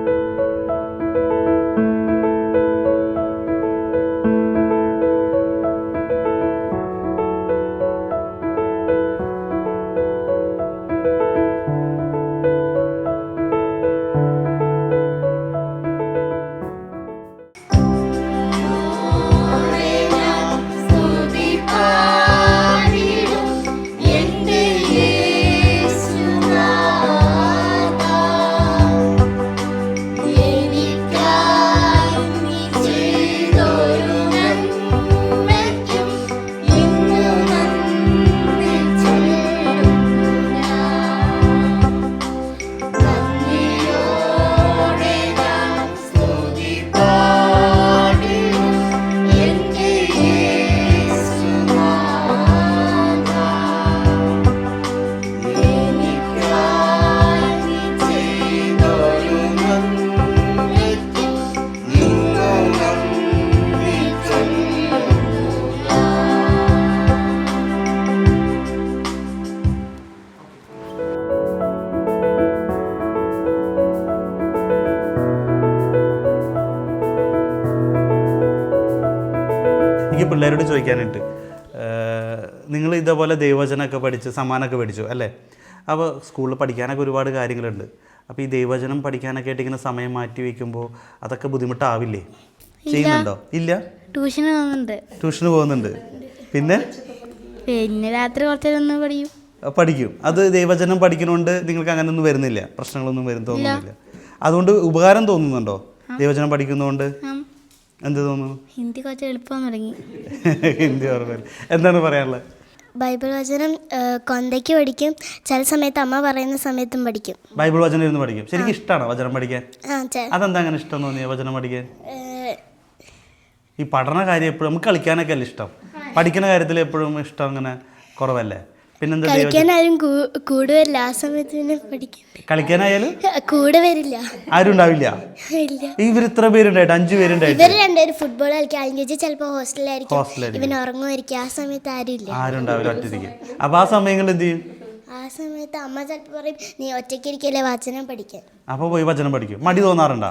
B: എനിക്ക് പിള്ളേരോട് ചോദിക്കാനായിട്ട്, നിങ്ങൾ ഇതേപോലെ ദൈവവചനമൊക്കെ പഠിച്ച് സമ്മാനമൊക്കെ പഠിച്ചു അല്ലേ? അപ്പോൾ സ്കൂളിൽ പഠിക്കാനൊക്കെ ഒരുപാട് കാര്യങ്ങളുണ്ട്. അപ്പോൾ ഈ ദൈവവചനം പഠിക്കാനൊക്കെ ആയിട്ട് ഇങ്ങനെ സമയം മാറ്റി വയ്ക്കുമ്പോൾ അതൊക്കെ ബുദ്ധിമുട്ടാവില്ലേ? ചെയ്യുന്നുണ്ടോ? ഇല്ല, ട്യൂഷന് പോകുന്നുണ്ട്. പിന്നെ
G: രാത്രി കുറച്ചൊന്ന്
B: പഠിക്കും. അത് ദൈവവചനം പഠിക്കുന്നതുകൊണ്ട് നിങ്ങൾക്ക് അങ്ങനെയൊന്നും വരുന്നില്ല, പ്രശ്നങ്ങളൊന്നും തോന്നുന്നില്ല? അതുകൊണ്ട് ഉപകാരം തോന്നുന്നുണ്ടോ ദൈവവചനം പഠിക്കുന്നതുകൊണ്ട്? എന്ത് തോന്നുന്നു?
G: ഹിന്ദി കുറച്ച് എളുപ്പം തുടങ്ങി.
B: ഹിന്ദി ഓർമ്മയില്ല, എന്താണ് പറയാനുള്ളത്?
A: ബൈബിൾ വചനം കൊന്തയ്ക്ക് പഠിക്കും, ചില സമയത്ത് അമ്മ പറയുന്ന സമയത്തും പഠിക്കും.
B: ബൈബിൾ വചനം ഇരുന്ന് പഠിക്കും. ശരിക്കും ഇഷ്ടമാണോ വചനം പഠിക്കാൻ? അതെന്താ അങ്ങനെ ഇഷ്ടം തോന്നിയ വചനം പഠിക്കാൻ? ഈ പഠന കാര്യം എപ്പോഴും നമുക്ക് കളിക്കാനൊക്കെ അല്ലേ ഇഷ്ടം, പഠിക്കുന്ന കാര്യത്തിൽ എപ്പോഴും ഇഷ്ടം അങ്ങനെ കുറവല്ലേ? പിന്നെന്താ
A: കളിക്കാനാരും കൂടെ വരില്ല, ആ സമയത്ത് പിന്നെ പഠിക്കും.
B: കളിക്കാനായാലും
A: കൂടെ വരില്ല,
B: ആരും ഉണ്ടാവില്ല.
A: ഇല്ല.
B: ഇവർ ഇത്ര പേരുണ്ടായിട്ട് 5 പേരുണ്ടായിട്ട്
A: ഇവര് രണ്ടുപേരും ഫുട്ബോൾ കളിക്കാൻ, അല്ലെങ്കിൽ ചിലപ്പോൾ ഹോസ്റ്റലിലായിരിക്കും, ഇവൻ ഉറങ്ങുമായിരിക്കും. ആ സമയത്ത് ആരും ഇല്ല,
B: ആരും ഉണ്ടാവില്ല, ഒറ്റയ്ക്ക്. അപ്പോൾ ആ സമയങ്ങളിൽ എന്ത് ചെയ്യും?
A: ആ സമയത്ത് അമ്മ ചിലപ്പോൾ പറയും നീ ഒറ്റയ്ക്ക് ഇരിക്കല്ലേ വചനം പഠിക്കാൻ.
B: അപ്പോൾ പോയി വചനം പഠിക്കും. മടി തോന്നാറുണ്ടോ?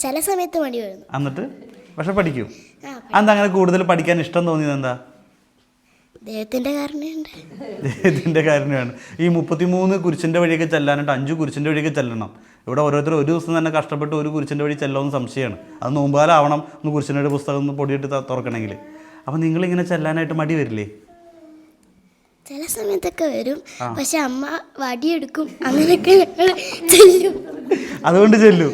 A: ചില സമയത്ത് മടി വരുന്നു.
B: എന്നിട്ട് പക്ഷെ പഠിക്കും. എന്താ അങ്ങനെ കൂടുതൽ പഠിക്കാൻ ഇഷ്ടം തോന്നിയത് എന്താ?
A: ദൈവത്തിൻ്റെ കാരണമുണ്ട്.
B: ദൈവത്തിൻ്റെ കാരണമാണ്. ഈ 33 കുരിശിൻ്റെ വഴിയൊക്കെ ചെല്ലാനായിട്ട് 5 കുരിശിൻ്റെ വഴിയൊക്കെ ചെല്ലണം. ഇവിടെ ഓരോരുത്തർ ഒരു ദിവസം തന്നെ കഷ്ടപ്പെട്ട് ഒരു കുരിശിൻ്റെ വഴി ചെല്ലുമെന്ന് സംശയമാണ്. അത് നോമ്പുകാലാവണം ഒന്ന് കുരിശിൻ്റെ വഴി പുസ്തകം ഒന്ന് പൊടിയിട്ട് തുറക്കണമെങ്കിൽ. അപ്പോൾ നിങ്ങളിങ്ങനെ ചെല്ലാനായിട്ട് മടി വരില്ലേ?
A: ചില സമയത്തൊക്കെ വരും, പക്ഷെ അമ്മ വടിയെടുക്കും, അങ്ങനെയൊക്കെ ഞങ്ങൾ ചെല്ലും.
B: അതുകൊണ്ട് ചെല്ലു,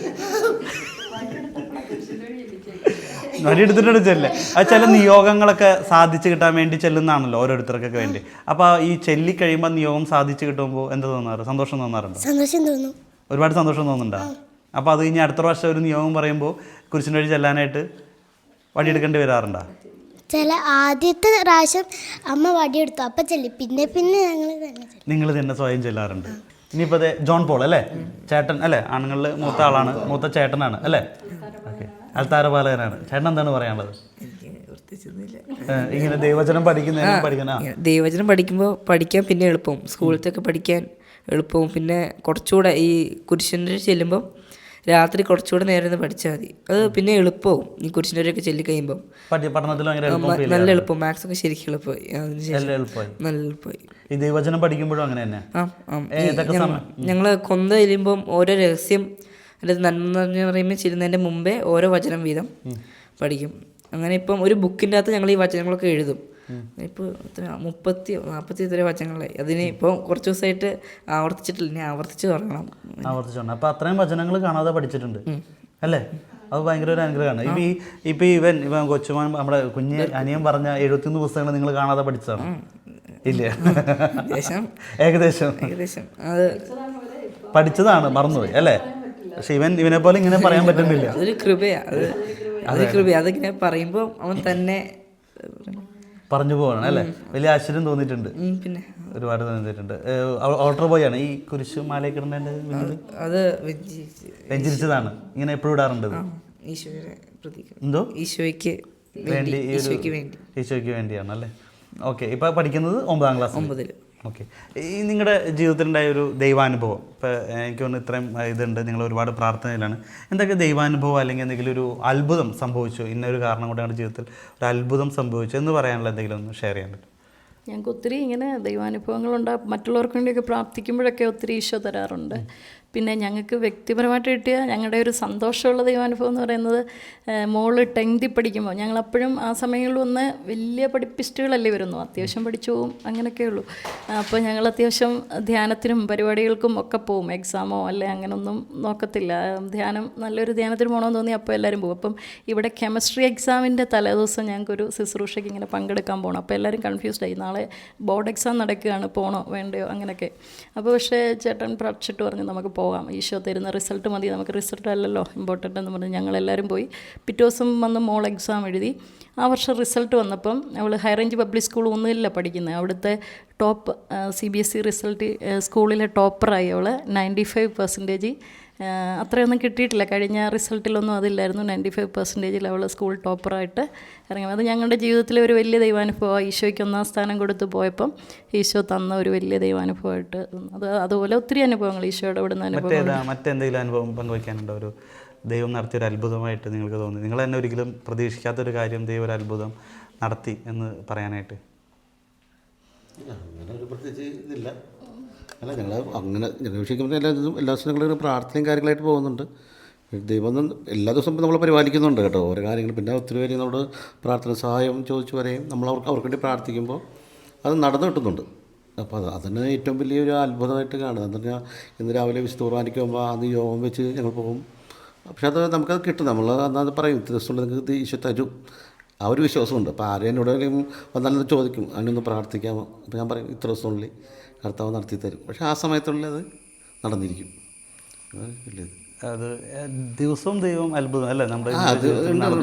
B: വടി എടുത്തിട്ടാണ് ചെല്ല്. അത് ചില നിയോഗങ്ങളൊക്കെ സാധിച്ചു കിട്ടാൻ വേണ്ടി ചെല്ലുന്നതാണല്ലോ ഓരോരുത്തർക്കൊക്കെ വേണ്ടി. അപ്പോൾ ഈ ചെല്ലി കഴിയുമ്പോൾ നിയോഗം സാധിച്ചു കിട്ടുമ്പോൾ എന്താ തോന്നാറ്? സന്തോഷം തോന്നാറുണ്ടോ?
A: സന്തോഷം തോന്നും,
B: ഒരുപാട് സന്തോഷം തോന്നുന്നുണ്ടോ? അപ്പോൾ അത് കഴിഞ്ഞ് അടുത്ത പ്രാവശ്യം ഒരു നിയോഗം പറയുമ്പോൾ കുരിശിൻ്റെ വഴി ചെല്ലാനായിട്ട് വടിയെടുക്കേണ്ടി വരാറുണ്ടോ?
A: ആദ്യത്തെ പ്രാവശ്യം അമ്മ വടിയെടുത്തു, അപ്പം ചെല്ലി, പിന്നെ
B: നിങ്ങൾ തന്നെ സ്വയം ചെല്ലാറുണ്ട്. ഇനിയിപ്പോൾ അതെ ജോൺ പോൾ അല്ലേ, ചേട്ടൻ അല്ലേ, ആണുങ്ങളിൽ മൂത്ത ആളാണ്, മൂത്ത ചേട്ടനാണ് അല്ലേ? ഓക്കെ, അൽത്താരപാലകനാണ്. ചേട്ടൻ എന്താണ് പറയാനുള്ളത്? ഇങ്ങനെ ദൈവവചനം
F: ദൈവവചനം പഠിക്കുമ്പോൾ പഠിക്കാൻ പിന്നെ എളുപ്പവും, സ്കൂളിലത്തൊക്കെ പഠിക്കാൻ എളുപ്പവും. പിന്നെ കുറച്ചുകൂടെ ഈ കുരിശിൻ്റെ ചെല്ലുമ്പം രാത്രി കുറച്ചുകൂടെ നേരം ഒന്ന് പഠിച്ചാൽ മതി, അത് പിന്നെ എളുപ്പവും. ഈ കുരിശിൻ്റെ വരെയൊക്കെ ചെല്ലി കഴിയുമ്പോൾ നല്ല എളുപ്പം, മാത്സ് ഒക്കെ ശരിക്കും എളുപ്പമായി, നല്ല എളുപ്പമായി.
B: ഈ ദൈവവചനം പഠിക്കുമ്പോഴും അങ്ങനെ തന്നെ.
F: ഞങ്ങൾ കൊന്ത ചെല്ലുമ്പം ഓരോ രഹസ്യം അല്ലെങ്കിൽ നന്മ എന്ന് പറയുമ്പോൾ ചെല്ലുന്നതിൻ്റെ മുമ്പേ ഓരോ വചനം വീതം പഠിക്കും. അങ്ങനെ ഇപ്പം ഒരു ബുക്കിൻ്റെ അകത്ത് ഞങ്ങൾ ഈ വചനങ്ങളൊക്കെ എഴുതും. ഇപ്പോൾ 30-40 ഇത്ര വചനങ്ങളായി. അതിന് ഇപ്പോൾ കുറച്ച് ദിവസമായിട്ട് ആവർത്തിച്ചിട്ടില്ല, ഇനി ആവർത്തിച്ച് തുടങ്ങണം.
B: അപ്പോൾ അത്രയും വചനങ്ങൾ കാണാതെ പഠിച്ചിട്ടുണ്ട് അല്ലേ? അത് ഭയങ്കര ഒരു അനുഗ്രഹമാണ്. ഇപ്പം ഇവൻ കൊച്ചുമാൻ നമ്മുടെ കുഞ്ഞ് അനിയൻ പറഞ്ഞ 71 പുസ്തകങ്ങൾ നിങ്ങൾ കാണാതെ പഠിച്ചതാണ് ഇല്ല? ഏകദേശം
F: അത്
B: പഠിച്ചതാണ്, മറന്നുപോയി അല്ലേ? പക്ഷെ ഇവനെ പോലെ ഇങ്ങനെ പറയാൻ പറ്റുന്നില്ല.
F: അതൊരു കൃപയാണ്, അതിങ്ങനെ പറയുമ്പോൾ അവൻ തന്നെ
B: പറഞ്ഞു പോവാണ് അല്ലേ? വലിയ ആശ്ചര്യം തോന്നിയിട്ടുണ്ട്, പിന്നെ ഒരുപാട് തോന്നിയിട്ടുണ്ട്. ഓൾട്ടർ ബോയ് ആണ് ഈ കുരിശ് മാലയൊക്കെ ഇടുന്നതിൻ്റെ പിന്നിൽ
F: അത്
B: വെഞ്ചരിച്ചതാണ്. ഇങ്ങനെ എപ്പോഴും ഇടാറുണ്ട്. എന്തോ ഈശോയ്ക്ക് വേണ്ടിയാണ് അല്ലേ? ഓക്കെ, ഇപ്പം പഠിക്കുന്നത് 9ാം ക്ലാസ്. ഓക്കെ, ഈ നിങ്ങളുടെ ജീവിതത്തിലുണ്ടായ ഒരു ദൈവാനുഭവം, ഇപ്പോൾ എനിക്ക് തോന്നുന്നു ഇത്രയും ഇതുണ്ട്, നിങ്ങൾ ഒരുപാട് പ്രാർത്ഥനയിലാണ്. എന്തൊക്കെ ദൈവാനുഭവം അല്ലെങ്കിൽ എന്തെങ്കിലും ഒരു അത്ഭുതം സംഭവിച്ചു, ഇന്നൊരു കാരണം കൊണ്ട് ഞങ്ങളുടെ ജീവിതത്തിൽ ഒരു അത്ഭുതം സംഭവിച്ചു എന്ന് പറയാനുള്ള എന്തെങ്കിലും ഒന്ന് ഷെയർ ചെയ്യാൻ പറ്റും?
C: ഞങ്ങൾക്ക് ഒത്തിരി ഇങ്ങനെ ദൈവാനുഭവങ്ങളുണ്ട്. മറ്റുള്ളവർക്ക് വേണ്ടിയൊക്കെ പ്രാർത്ഥിക്കുമ്പോഴൊക്കെ ഒത്തിരി ഈശോ തരാറുണ്ട്. പിന്നെ ഞങ്ങൾക്ക് വ്യക്തിപരമായിട്ട് കിട്ടിയ ഞങ്ങളുടെ ഒരു സന്തോഷമുള്ള ദൈവാനുഭവം എന്ന് പറയുന്നത്, മോള് 10th പഠിക്കുമ്പോൾ ഞങ്ങളപ്പോഴും ആ സമയങ്ങളിലൊന്ന് വലിയ പഠിപ്പിസ്റ്റുകളല്ലേ വരുന്നു, അത്യാവശ്യം പഠിച്ചു പോവും, അങ്ങനെയൊക്കെ ഉള്ളൂ. അപ്പോൾ ഞങ്ങൾ അത്യാവശ്യം ധ്യാനത്തിനും പരിപാടികൾക്കും ഒക്കെ പോവും. എക്സാമോ അല്ലെ അങ്ങനെയൊന്നും നോക്കത്തില്ല, ധ്യാനം നല്ലൊരു ധ്യാനത്തിന് പോകണമെന്ന് തോന്നി അപ്പോൾ എല്ലാവരും പോകും. അപ്പം ഇവിടെ കെമിസ്ട്രി എക്സാമിൻ്റെ തലേദിവസം ഞങ്ങൾക്കൊരു ശുശ്രൂഷയ്ക്ക് ഇങ്ങനെ പങ്കെടുക്കാൻ പോകണം. അപ്പോൾ എല്ലാവരും കൺഫ്യൂസ്ഡായി, നാളെ ബോർഡ് എക്സാം നടക്കുകയാണ്, പോകണോ വേണ്ടയോ അങ്ങനെയൊക്കെ. അപ്പോൾ പക്ഷേ ചേട്ടൻ പ്രാർത്ഥിച്ചിട്ട് പറഞ്ഞു നമുക്ക് പോകാം, ഈശോ തരുന്ന റിസൾട്ട് മതി, നമുക്ക് റിസൾട്ട് അല്ലല്ലോ ഇമ്പോർട്ടൻ്റ് എന്ന് പറഞ്ഞ് ഞങ്ങളെല്ലാവരും പോയി. പിറ്റേ ദിവസം വന്ന് മോൾ എക്സാം എഴുതി. ആ വർഷം റിസൾട്ട് വന്നപ്പം അവൾ ഹൈ റേഞ്ച് പബ്ലിക് സ്കൂൾ 1 പഠിക്കുന്നത്, അവിടുത്തെ ടോപ്പ് CBSE റിസൾട്ട് സ്കൂളിലെ ടോപ്പറായി അവൾ. 95% അത്രയൊന്നും കിട്ടിയിട്ടില്ല, കഴിഞ്ഞ റിസൾട്ടിലൊന്നും അതില്ലായിരുന്നു. 95% അവൾ സ്കൂൾ ടോപ്പറായിട്ട് ഇറങ്ങി. അത് ഞങ്ങളുടെ ജീവിതത്തിലെ ഒരു വലിയ ദൈവാനുഭവമാണ്. ഈശോയ്ക്ക് 1ാം സ്ഥാനം കൊടുത്ത് പോയപ്പം ഈശോ തന്ന ഒരു വലിയ ദൈവാനുഭവമായിട്ട്. അതുപോലെ ഒത്തിരി അനുഭവങ്ങൾ ഈശോയുടെ ഇവിടുന്ന് അനുഭവം.
B: മറ്റെന്തെങ്കിലും അനുഭവം പങ്കുവയ്ക്കാനുണ്ടോ? ഒരു ദൈവം നടത്തിയൊരു അത്ഭുതമായിട്ട് നിങ്ങൾക്ക് തോന്നി, നിങ്ങൾ തന്നെ ഒരിക്കലും പ്രതീക്ഷിക്കാത്തൊരു കാര്യം ദൈവം ഒരു അത്ഭുതം നടത്തി എന്ന് പറയാനായിട്ട്?
D: അങ്ങനെ ഒരു പ്രത്യേകിച്ച് ഇതില്ല. അല്ല, ഞങ്ങൾ അങ്ങനെ വിഷയിക്കുമ്പോൾ എല്ലാ ദിവസവും ഞങ്ങൾ പ്രാർത്ഥനയും കാര്യങ്ങളായിട്ട് പോകുന്നുണ്ട്. ദൈവം എല്ലാ ദിവസവും നമ്മൾ പരിപാലിക്കുന്നുണ്ട് കേട്ടോ ഓരോ കാര്യങ്ങൾ. പിന്നെ ഒത്തിരി പേര് നമ്മളോട് പ്രാർത്ഥന സഹായം ചോദിച്ചു വരെയും നമ്മൾ അവർക്ക് വേണ്ടി പ്രാർത്ഥിക്കുമ്പോൾ അത് നടന്നു കിട്ടുന്നുണ്ട്. അപ്പോൾ അതിന് ഏറ്റവും വലിയൊരു അത്ഭുതമായിട്ട് കാണുന്നത് എന്ന് പറഞ്ഞാൽ, ഇന്ന് രാവിലെ വിശുദ്ധ കുർബാനയ്ക്ക് പോകുമ്പോൾ അന്ന് യോഗം വെച്ച് ഞങ്ങൾ പോകും. പക്ഷെ അത് നമുക്കത് കിട്ടും, നമ്മൾ അന്നത് പറയും ഇത്ര ദിവസം നിങ്ങൾക്ക് ഈശോ തരും, ആ ഒരു വിശ്വാസമുണ്ട്. അപ്പോൾ ആരെയും എന്നോടെങ്കിലും വന്നാലും ചോദിക്കും അതിനൊന്ന് പ്രാർത്ഥിക്കാമോ, അപ്പോൾ ഞാൻ പറയും ഇത്ര ദിവസത്തിനുള്ളിൽ കർത്താവ് നടത്തി തരും. പക്ഷേ ആ സമയത്തുള്ളിൽ അത് നടന്നിരിക്കും.
B: അത് ദിവസവും ദൈവം അത്ഭുതം അല്ലേ നമ്മുടെ
D: അത്
C: ഞങ്ങൾ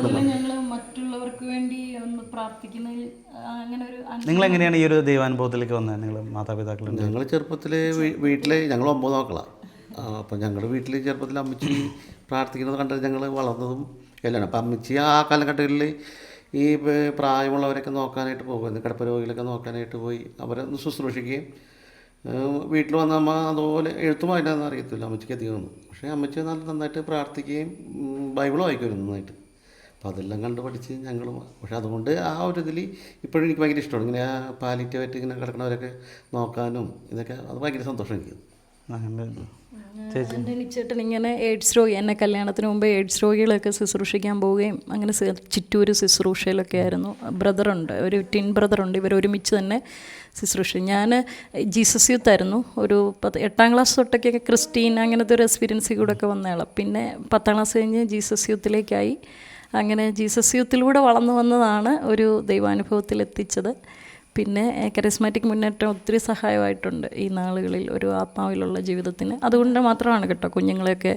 C: മറ്റുള്ളവർക്ക് വേണ്ടി ഒന്ന് പ്രാർത്ഥിക്കുന്നതിൽ അങ്ങനെ ഒരു
B: നിങ്ങൾ എങ്ങനെയാണ് ഈ ഒരു ദൈവാനുഭവത്തിലേക്ക് വന്നത്? നിങ്ങൾ മാതാപിതാക്കളുണ്ട്?
D: ഞങ്ങൾ ചെറുപ്പത്തിൽ വീട്ടിൽ ഞങ്ങൾ 9 മക്കളാണ്. അപ്പം ഞങ്ങളുടെ വീട്ടിൽ ചെറുപ്പത്തിൽ അമ്മച്ചി പ്രാർത്ഥിക്കുന്നത് കണ്ടിട്ട് ഞങ്ങൾ വളർന്നതും എല്ലാം. അപ്പം അമ്മച്ചി ആ കാലഘട്ടങ്ങളിൽ ഈ പ്രായമുള്ളവരൊക്കെ നോക്കാനായിട്ട് പോകുമായിരുന്നു. കിടപ്പ് രോഗികളൊക്കെ നോക്കാനായിട്ട് പോയി അവരെ ഒന്ന് ശുശ്രൂഷിക്കുകയും വീട്ടിൽ വന്ന അമ്മ അതുപോലെ എഴുത്തും വായില്ലാന്ന് അറിയത്തില്ല അമ്മച്ചിക്ക് അധികമൊന്നും. പക്ഷേ അമ്മച്ചി നല്ല നന്നായിട്ട് പ്രാർത്ഥിക്കുകയും ബൈബിൾ വായിക്കുമായിരുന്നു നന്നായിട്ട്. അപ്പോൾ അതെല്ലാം കണ്ട് പഠിച്ച് ഞങ്ങളും. പക്ഷെ അതുകൊണ്ട് ആ ഒരു ഇതിൽ ഇപ്പോഴും എനിക്ക് ഭയങ്കര ഇഷ്ടമാണ് ഇങ്ങനെ പാലിറ്റീവായിട്ട് ഇങ്ങനെ കിടക്കുന്നവരൊക്കെ നോക്കാനും ഇതൊക്കെ. അത് ഭയങ്കര സന്തോഷം എനിക്ക്.
C: എൻ്റെ ചേട്ടൻ ഇങ്ങനെ എയ്ഡ്സ് രോഗി, എന്നെ കല്യാണത്തിന് മുമ്പ് എയ്ഡ്സ് രോഗികളൊക്കെ ശുശ്രൂഷിക്കാൻ പോവുകയും അങ്ങനെ ചിറ്റൂർ ശുശ്രൂഷയിലൊക്കെ ആയിരുന്നു. ബ്രദറുണ്ട്, ഒരു ടിൻ ബ്രദറുണ്ട്. ഇവർ ഒരുമിച്ച് തന്നെ ശുശ്രൂഷ. ഞാൻ ജീസസ് യൂത്ത് ആയിരുന്നു. ഒരു 8ാം ക്ലാസ് തൊട്ടൊക്കെ ക്രിസ്റ്റീൻ അങ്ങനത്തെ ഒരു എക്സ്പീരിയൻസിൽ കൂടെ ഒക്കെ വന്നയാളാണ്. പിന്നെ 10ാം ക്ലാസ് കഴിഞ്ഞ് ജീസസ് യൂത്തിലേക്കായി. അങ്ങനെ ജീസസ് യൂത്തിലൂടെ വളർന്നു വന്നതാണ് ഒരു ദൈവാനുഭവത്തിലെത്തിച്ചത്. പിന്നെ കരിസ്മാറ്റിക് മുന്നേറ്റം ഒത്തിരി സഹായമായിട്ടുണ്ട് ഈ നാളുകളിൽ ഒരു ആത്മാവിലുള്ള ജീവിതത്തിന്. അതുകൊണ്ട് മാത്രമാണ് കേട്ടോ കുഞ്ഞുങ്ങളെയൊക്കെ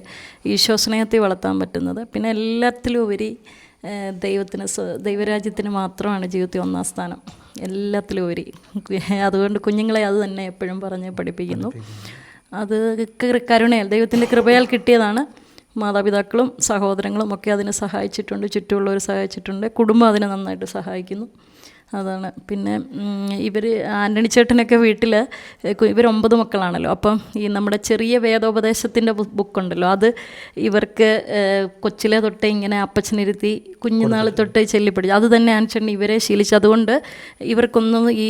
C: ഈശോ സ്നേഹത്തിൽ വളർത്താൻ പറ്റുന്നത്. പിന്നെ എല്ലാത്തിലും ഉപരി ദൈവരാജ്യത്തിന് മാത്രമാണ് ജീവിതത്തിൽ 1ാം സ്ഥാനം, എല്ലാത്തിലും ഉപരി. അതുകൊണ്ട് കുഞ്ഞുങ്ങളെ അത് തന്നെ എപ്പോഴും പറഞ്ഞ് പഠിപ്പിക്കുന്നു. അത് കരുണയാൽ, ദൈവത്തിൻ്റെ കൃപയാൽ കിട്ടിയതാണ്. മാതാപിതാക്കളും സഹോദരങ്ങളും ഒക്കെ അതിനെ സഹായിച്ചിട്ടുണ്ട്, ചുറ്റുമുള്ളവർ സഹായിച്ചിട്ടുണ്ട്, കുടുംബം അതിനെ നന്നായിട്ട് സഹായിക്കുന്നു. അതാണ്. പിന്നെ ഇവർ ആൻ്റണി ചേട്ടനൊക്കെ വീട്ടിൽ ഇവർ 9 മക്കളാണല്ലോ. അപ്പം ഈ നമ്മുടെ ചെറിയ വേദോപദേശത്തിൻ്റെ ബുക്കുണ്ടല്ലോ, അത് ഇവർക്ക് കൊച്ചിലെ തൊട്ടേ ഇങ്ങനെ അപ്പച്ചനിരുത്തി കുഞ്ഞുനാൾ തൊട്ടേ ചൊല്ലിപ്പിടിച്ചു. അത് തന്നെ ആൻചേട്ടൻ ഇവരെ ശീലിച്ചു. അതുകൊണ്ട് ഇവർക്കൊന്നും ഈ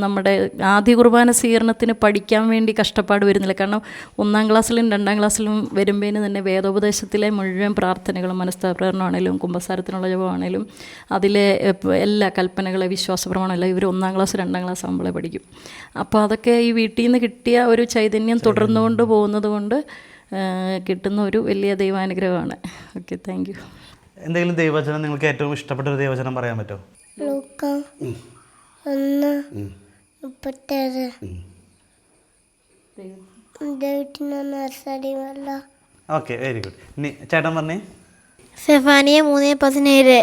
C: നമ്മുടെ ആദ്യ കുർബാന സ്വീകരണത്തിന് പഠിക്കാൻ വേണ്ടി കഷ്ടപ്പാട് വരുന്നില്ല. കാരണം 1ാം ക്ലാസ്സിലും 2ാം ക്ലാസ്സിലും വരുമ്പോഴേന് തന്നെ വേദോപദേശത്തിലെ മുഴുവൻ പ്രാർത്ഥനകളും മനസ്താപ്രകരണമാണേലും കുമ്പസാരത്തിനുള്ള ജപമാണേലും അതിലെ എല്ലാ കൽപ്പനകളെ വിശ്വാസപ്രമാണമല്ല ഇവർ 1ാം ക്ലാസ് 2ാം ക്ലാസ് ആകുമ്പോഴേ പഠിക്കും. അപ്പോൾ അതൊക്കെ ഈ വീട്ടിൽ നിന്ന് കിട്ടിയ ഒരു ചൈതന്യം തുടർന്നുകൊണ്ട് പോകുന്നത് കൊണ്ട് കിട്ടുന്ന ഒരു വലിയ ദൈവാനുഗ്രഹമാണ്. Okay, thank you.
B: എന്തെങ്കിലും ദൈവവചനം നിങ്ങൾക്ക് ഏറ്റവും ഇഷ്ടപ്പെട്ട ഒരു ദൈവവചനം പറയാൻ പറ്റുമോ?
A: ലൂക്ക 1:36 ദൈവത്തിനൊന്നും അസാധ്യമല്ല.
B: Okay, very good. ഇനി ചേട്ടൻ പറഞ്ഞേ.
G: സെഫാനിയ 3:17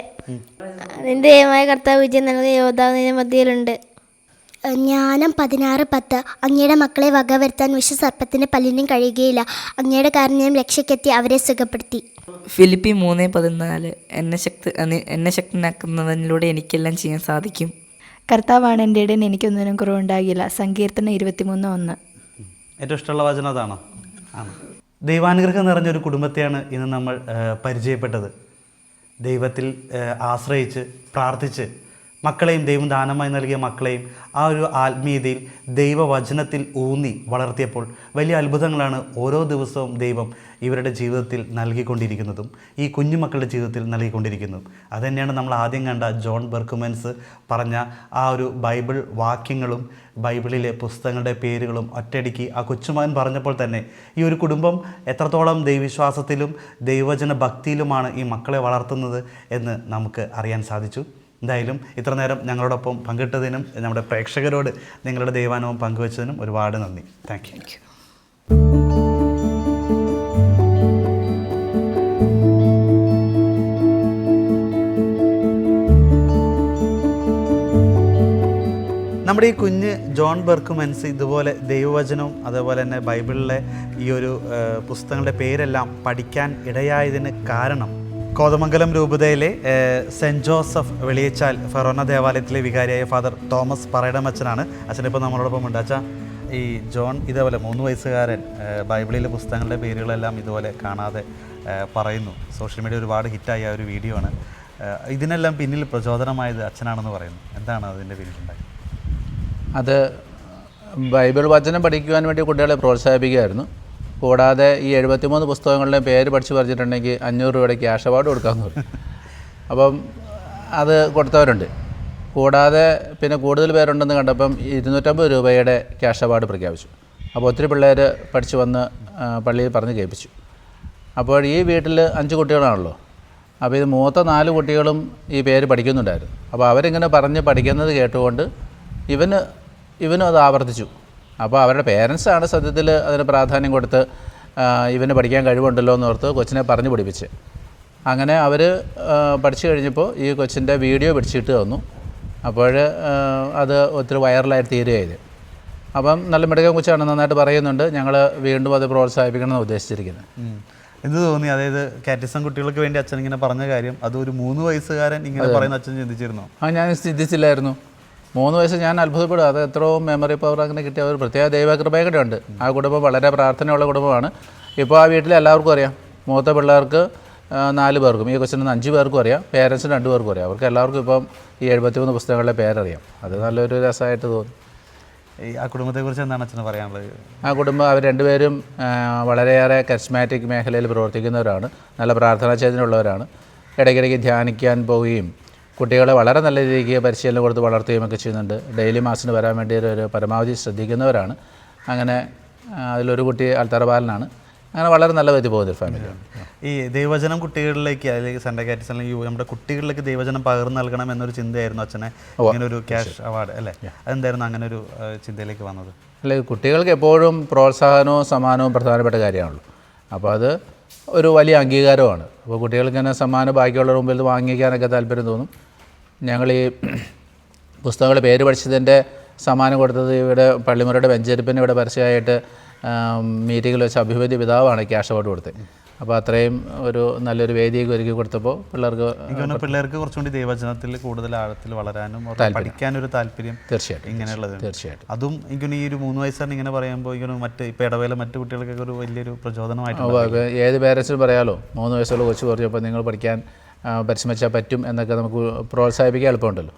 G: അതിൻ്റെ ദൈവമായ കർത്താവ് വിജയം നൽകിയ യോദ്ധാവ് നിന്റെ മധ്യയിലുണ്ട്.
A: ജ്ഞാനം 16:10 അങ്ങയുടെ മക്കളെ വകവരുത്താൻ വിഷസർപ്പത്തിൻ്റെ പല്ലിനും കഴിയുകയില്ല. അങ്ങയുടെ കാരുണ്യം രക്ഷയ്ക്കെത്തി അവരെ സുഖപ്പെടുത്തി.
F: ഫിലിപ്പി 3:14 എന്നെ ശക്തനാക്കുന്നതിലൂടെ എനിക്കെല്ലാം ചെയ്യാൻ സാധിക്കും.
E: കർത്താവാണ് എൻ്റെ ഇടയൻ, എനിക്കൊന്നിനും കുറവുണ്ടാകില്ല. സങ്കീർത്തനം 23:1.
B: ഏറ്റവും ഇഷ്ടമുള്ള വചനം അതാണോ? ആണ്. ദൈവാനുഗ്രഹം നിറഞ്ഞൊരു കുടുംബത്തെയാണ് ഇന്ന് നമ്മൾ പരിചയപ്പെട്ടത്. ദൈവത്തിൽ ആശ്രയിച്ച് പ്രാർത്ഥിച്ച് മക്കളെയും ദൈവം ദാനമായി നൽകിയ മക്കളെയും ആ ഒരു ആത്മീയതയിൽ ദൈവവചനത്തിൽ ഊന്നി വളർത്തിയപ്പോൾ വലിയ അത്ഭുതങ്ങളാണ് ഓരോ ദിവസവും ദൈവം ഇവരുടെ ജീവിതത്തിൽ നൽകിക്കൊണ്ടിരിക്കുന്നതും ഈ കുഞ്ഞുമക്കളുടെ ജീവിതത്തിൽ നൽകിക്കൊണ്ടിരിക്കുന്നതും. അതുതന്നെയാണ് നമ്മൾ ആദ്യം കണ്ട ജോൺ ബെർക്കുമൻസ് പറഞ്ഞ ആ ഒരു ബൈബിൾ വാക്യങ്ങളും ബൈബിളിലെ പുസ്തകങ്ങളുടെ പേരുകളും ഒറ്റയടിക്ക് ആ കൊച്ചുമകൻ പറഞ്ഞപ്പോൾ തന്നെ ഈ ഒരു കുടുംബം എത്രത്തോളം ദൈവവിശ്വാസത്തിലും ദൈവവചന ഭക്തിയിലുമാണ് ഈ മക്കളെ വളർത്തുന്നത് എന്ന് നമുക്ക് അറിയാൻ സാധിച്ചു. എന്തായാലും ഇത്ര നേരം ഞങ്ങളോടൊപ്പം പങ്കിട്ടതിനും നമ്മുടെ പ്രേക്ഷകരോട് നിങ്ങളുടെ ദൈവാനുഭവം പങ്കുവച്ചതിനും ഒരുപാട് നന്ദി. Thank you. നമ്മുടെ ഈ കുഞ്ഞ് ജോൺ ബെർക്കുമൻസ് ഇതുപോലെ ദൈവവചനവും അതേപോലെ തന്നെ ബൈബിളിലെ ഈ ഒരു പുസ്തകങ്ങളുടെ പേരെല്ലാം പഠിക്കാൻ ഇടയായതിന് കാരണം കോതമംഗലം രൂപതയിലെ സെൻറ്റ് ജോസഫ് വെളിയച്ചാൽ ഫെറോന ദേവാലയത്തിലെ വികാരിയായ ഫാദർ തോമസ് പറയടം അച്ഛനാണ്. അച്ഛനിപ്പോൾ നമ്മളോടൊപ്പം ഉണ്ട്. അച്ഛാ, ഈ ജോൺ ഇതേപോലെ 3 വയസ്സുകാരൻ ബൈബിളിലെ പുസ്തകങ്ങളുടെ പേരുകളെല്ലാം ഇതുപോലെ കാണാതെ പറയുന്നു. സോഷ്യൽ മീഡിയ ഒരുപാട് ഹിറ്റായ ഒരു വീഡിയോ ആണ്. ഇതിനെല്ലാം പിന്നിൽ പ്രചോദനമായത് അച്ഛനാണെന്ന് പറയുന്നു. എന്താണ് അതിൻ്റെ പിന്നിലുണ്ടായത്?
H: അത് ബൈബിൾ വചനം പഠിക്കുവാൻ വേണ്ടി കുട്ടികളെ പ്രോത്സാഹിപ്പിക്കുകയായിരുന്നു. കൂടാതെ ഈ 73 പുസ്തകങ്ങളുടെയും പേര് പഠിച്ചു പറഞ്ഞിട്ടുണ്ടെങ്കിൽ 500 രൂപയുടെ ക്യാഷ് അവാർഡ് കൊടുക്കാമെന്ന് പറഞ്ഞു. അപ്പം അത് കൊടുത്തവരുണ്ട്. കൂടാതെ പിന്നെ കൂടുതൽ പേരുണ്ടെന്ന് കണ്ടപ്പം 250 രൂപയുടെ ക്യാഷ് അവാർഡ് പ്രഖ്യാപിച്ചു. അപ്പോൾ ഒത്തിരി പിള്ളേർ പഠിച്ചു വന്ന് പള്ളിയിൽ പറഞ്ഞ് കേൾപ്പിച്ചു. അപ്പോൾ ഈ വീട്ടിൽ 5 കുട്ടികളാണല്ലോ. അപ്പോൾ ഇത് മൂത്ത 4 കുട്ടികളും ഈ പേര് പഠിക്കുന്നുണ്ടായിരുന്നു. അപ്പോൾ അവരിങ്ങനെ പറഞ്ഞ് പഠിക്കുന്നത് കേട്ടുകൊണ്ട് ഇവനും അത് ആവർത്തിച്ചു. അപ്പോൾ അവരുടെ പേരൻസാണ് സത്യത്തിൽ അതിന് പ്രാധാന്യം കൊടുത്ത് ഇവന് പഠിക്കാൻ കഴിവുണ്ടല്ലോ എന്ന് ഓർത്ത് കൊച്ചിനെ പറഞ്ഞു പഠിപ്പിച്ച്. അങ്ങനെ അവർ പഠിച്ചു കഴിഞ്ഞപ്പോൾ ഈ കൊച്ചിൻ്റെ വീഡിയോ പിടിച്ചിട്ട് തന്നു. അപ്പോൾ അത് ഒത്തിരി വൈറലായിട്ട് തീരുകയായത്. അപ്പം നല്ല മിടുക്കൻ കൊച്ചാണ്, നന്നായിട്ട് പറയുന്നുണ്ട്. ഞങ്ങൾ വീണ്ടും അത് പ്രോത്സാഹിപ്പിക്കണമെന്ന് ഉദ്ദേശിച്ചിരിക്കുന്നത്.
B: എന്ത് തോന്നി? അതായത് കാറ്റിസം കുട്ടികൾക്ക് വേണ്ടി അച്ഛൻ ഇങ്ങനെ പറഞ്ഞ കാര്യം അത് ഒരു 3 വയസ്സുകാരൻ ഇങ്ങനെ പറയുന്ന അച്ഛൻ ചിന്തിച്ചിരുന്നോ?
H: ഞാൻ ചിന്തിച്ചില്ലായിരുന്നു. 3 വയസ്സ് ഞാൻ അത്ഭുതപ്പെടും. അത് എത്രയോ മെമ്മറി പവർ അങ്ങനെ കിട്ടിയ ഒരു പ്രത്യേക ദൈവകൃപയൊക്കെ ഉണ്ട്. ആ കുടുംബം വളരെ പ്രാർത്ഥനയുള്ള കുടുംബമാണ്. ഇപ്പോൾ ആ വീട്ടിൽ എല്ലാവർക്കും അറിയാം. മൂത്ത പിള്ളേർക്ക് 4 പേർക്കും, ഈ കൊച്ചിന് 5 പേർക്കും അറിയാം, പേരൻസിന് 2 പേർക്കും അറിയാം. അവർക്ക് എല്ലാവർക്കും ഇപ്പം ഈ 73 പുസ്തകങ്ങളുടെ പേരറിയാം. അത് നല്ലൊരു രസമായിട്ട് തോന്നി.
B: ആ കുടുംബത്തെക്കുറിച്ച് എന്താണ് അച്ഛന് പറയാനുള്ളത്?
H: ആ കുടുംബം അവർ രണ്ടുപേരും വളരെയേറെ കരിസ്മാറ്റിക് മേഖലയിൽ പ്രവർത്തിക്കുന്നവരാണ്. നല്ല പ്രാർത്ഥനാ ചൈതന്യമുള്ളവരാണ്. ഇടയ്ക്കിടയ്ക്ക് ധ്യാനിക്കാൻ പോവുകയും കുട്ടികളെ വളരെ നല്ല രീതിക്ക് പരിശീലനം കൊടുത്ത് വളർത്തുകയും ഒക്കെ ചെയ്യുന്നുണ്ട്. ഡെയിലി മാസിന് വരാൻ വേണ്ടി ഒരു പരമാവധി ശ്രദ്ധിക്കുന്നവരാണ്. അങ്ങനെ അതിലൊരു കുട്ടി അൽത്തറ ബാലനാണ്. അങ്ങനെ വളരെ നല്ല വിധത്തിൽ പോകുന്നൊരു ഫാമിലിയാണ്.
B: ഈ ദൈവവചനം കുട്ടികളിലേക്ക്, അല്ലെങ്കിൽ സെൻ്റ് കാറ്റിസം അല്ലെങ്കിൽ നമ്മുടെ കുട്ടികളിലേക്ക് ദൈവവചനം പകർന്നു നൽകണം എന്നൊരു ചിന്തയായിരുന്നു അച്ഛനെ ഇങ്ങനെ ഒരു ക്യാഷ് അവാർഡ് അല്ലേ? അതെന്തായിരുന്നു അങ്ങനെ ഒരു ചിന്തയിലേക്ക് വന്നത്?
H: അല്ലെ, കുട്ടികൾക്ക് എപ്പോഴും പ്രോത്സാഹനവും സമ്മാനവും പ്രധാനപ്പെട്ട കാര്യമാണല്ലോ. അപ്പോൾ അത് ഒരു വലിയ അംഗീകാരമാണ്. അപ്പോൾ കുട്ടികൾക്ക് ഇങ്ങനെ സമ്മാനം ബാക്കിയുള്ളവരുടെ മുമ്പിൽ ഇത് വാങ്ങിക്കാനൊക്കെ താല്പര്യം തോന്നും. ഞങ്ങൾ ഈ പുസ്തകങ്ങൾ പേര് പഠിച്ചതിൻ്റെ സമ്മാനം കൊടുത്തത് ഇവിടെ പള്ളിമുറയുടെ വെഞ്ചരിപ്പിന് ഇവിടെ പരസ്യമായിട്ട് മീറ്റിങ്ങിൽ വെച്ച് അഭിവന്യ പിതാവാണ് ക്യാഷ് അവാർഡ് കൊടുത്തത്. അപ്പോൾ അത്രയും ഒരു നല്ലൊരു വേദിയൊക്കെ ഒരുക്കി കൊടുത്തപ്പോൾ പിള്ളേർക്ക്
B: കുറച്ചുകൂടി ദൈവവചനത്തിൽ കൂടുതൽ ആഴത്തിൽ വളരാനും പഠിക്കാനൊരു താല്പര്യം
H: തീർച്ചയായിട്ടും
B: ഇങ്ങനെയുള്ളത്.
H: തീർച്ചയായിട്ടും
B: അതും എനിക്കൊന്ന് ഈ ഒരു 3 വയസ്സാണ് ഇങ്ങനെ പറയുമ്പോൾ ഇങ്ങനെ ഇപ്പോൾ ഇടവേള മറ്റു കുട്ടികൾക്കൊക്കെ ഒരു വലിയൊരു പ്രചോദനമായിട്ട്
H: ഏത് പേരൻസിനും പറയാലോ, 3 വയസ്സുള്ള കൊച്ചു പറഞ്ഞപ്പോൾ നിങ്ങൾ പഠിക്കാൻ പരിശ്രമിച്ചാൽ പറ്റും എന്നൊക്കെ നമുക്ക് പ്രോത്സാഹിപ്പിക്കാൻ എളുപ്പമുണ്ടല്ലോ.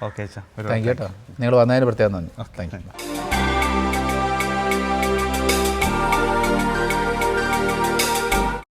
B: ഓക്കെ അച്ഛാ,
H: താങ്ക് യു കേട്ടോ. നിങ്ങൾ വന്നതിന് പ്രത്യേകം നന്ദി. Thank you.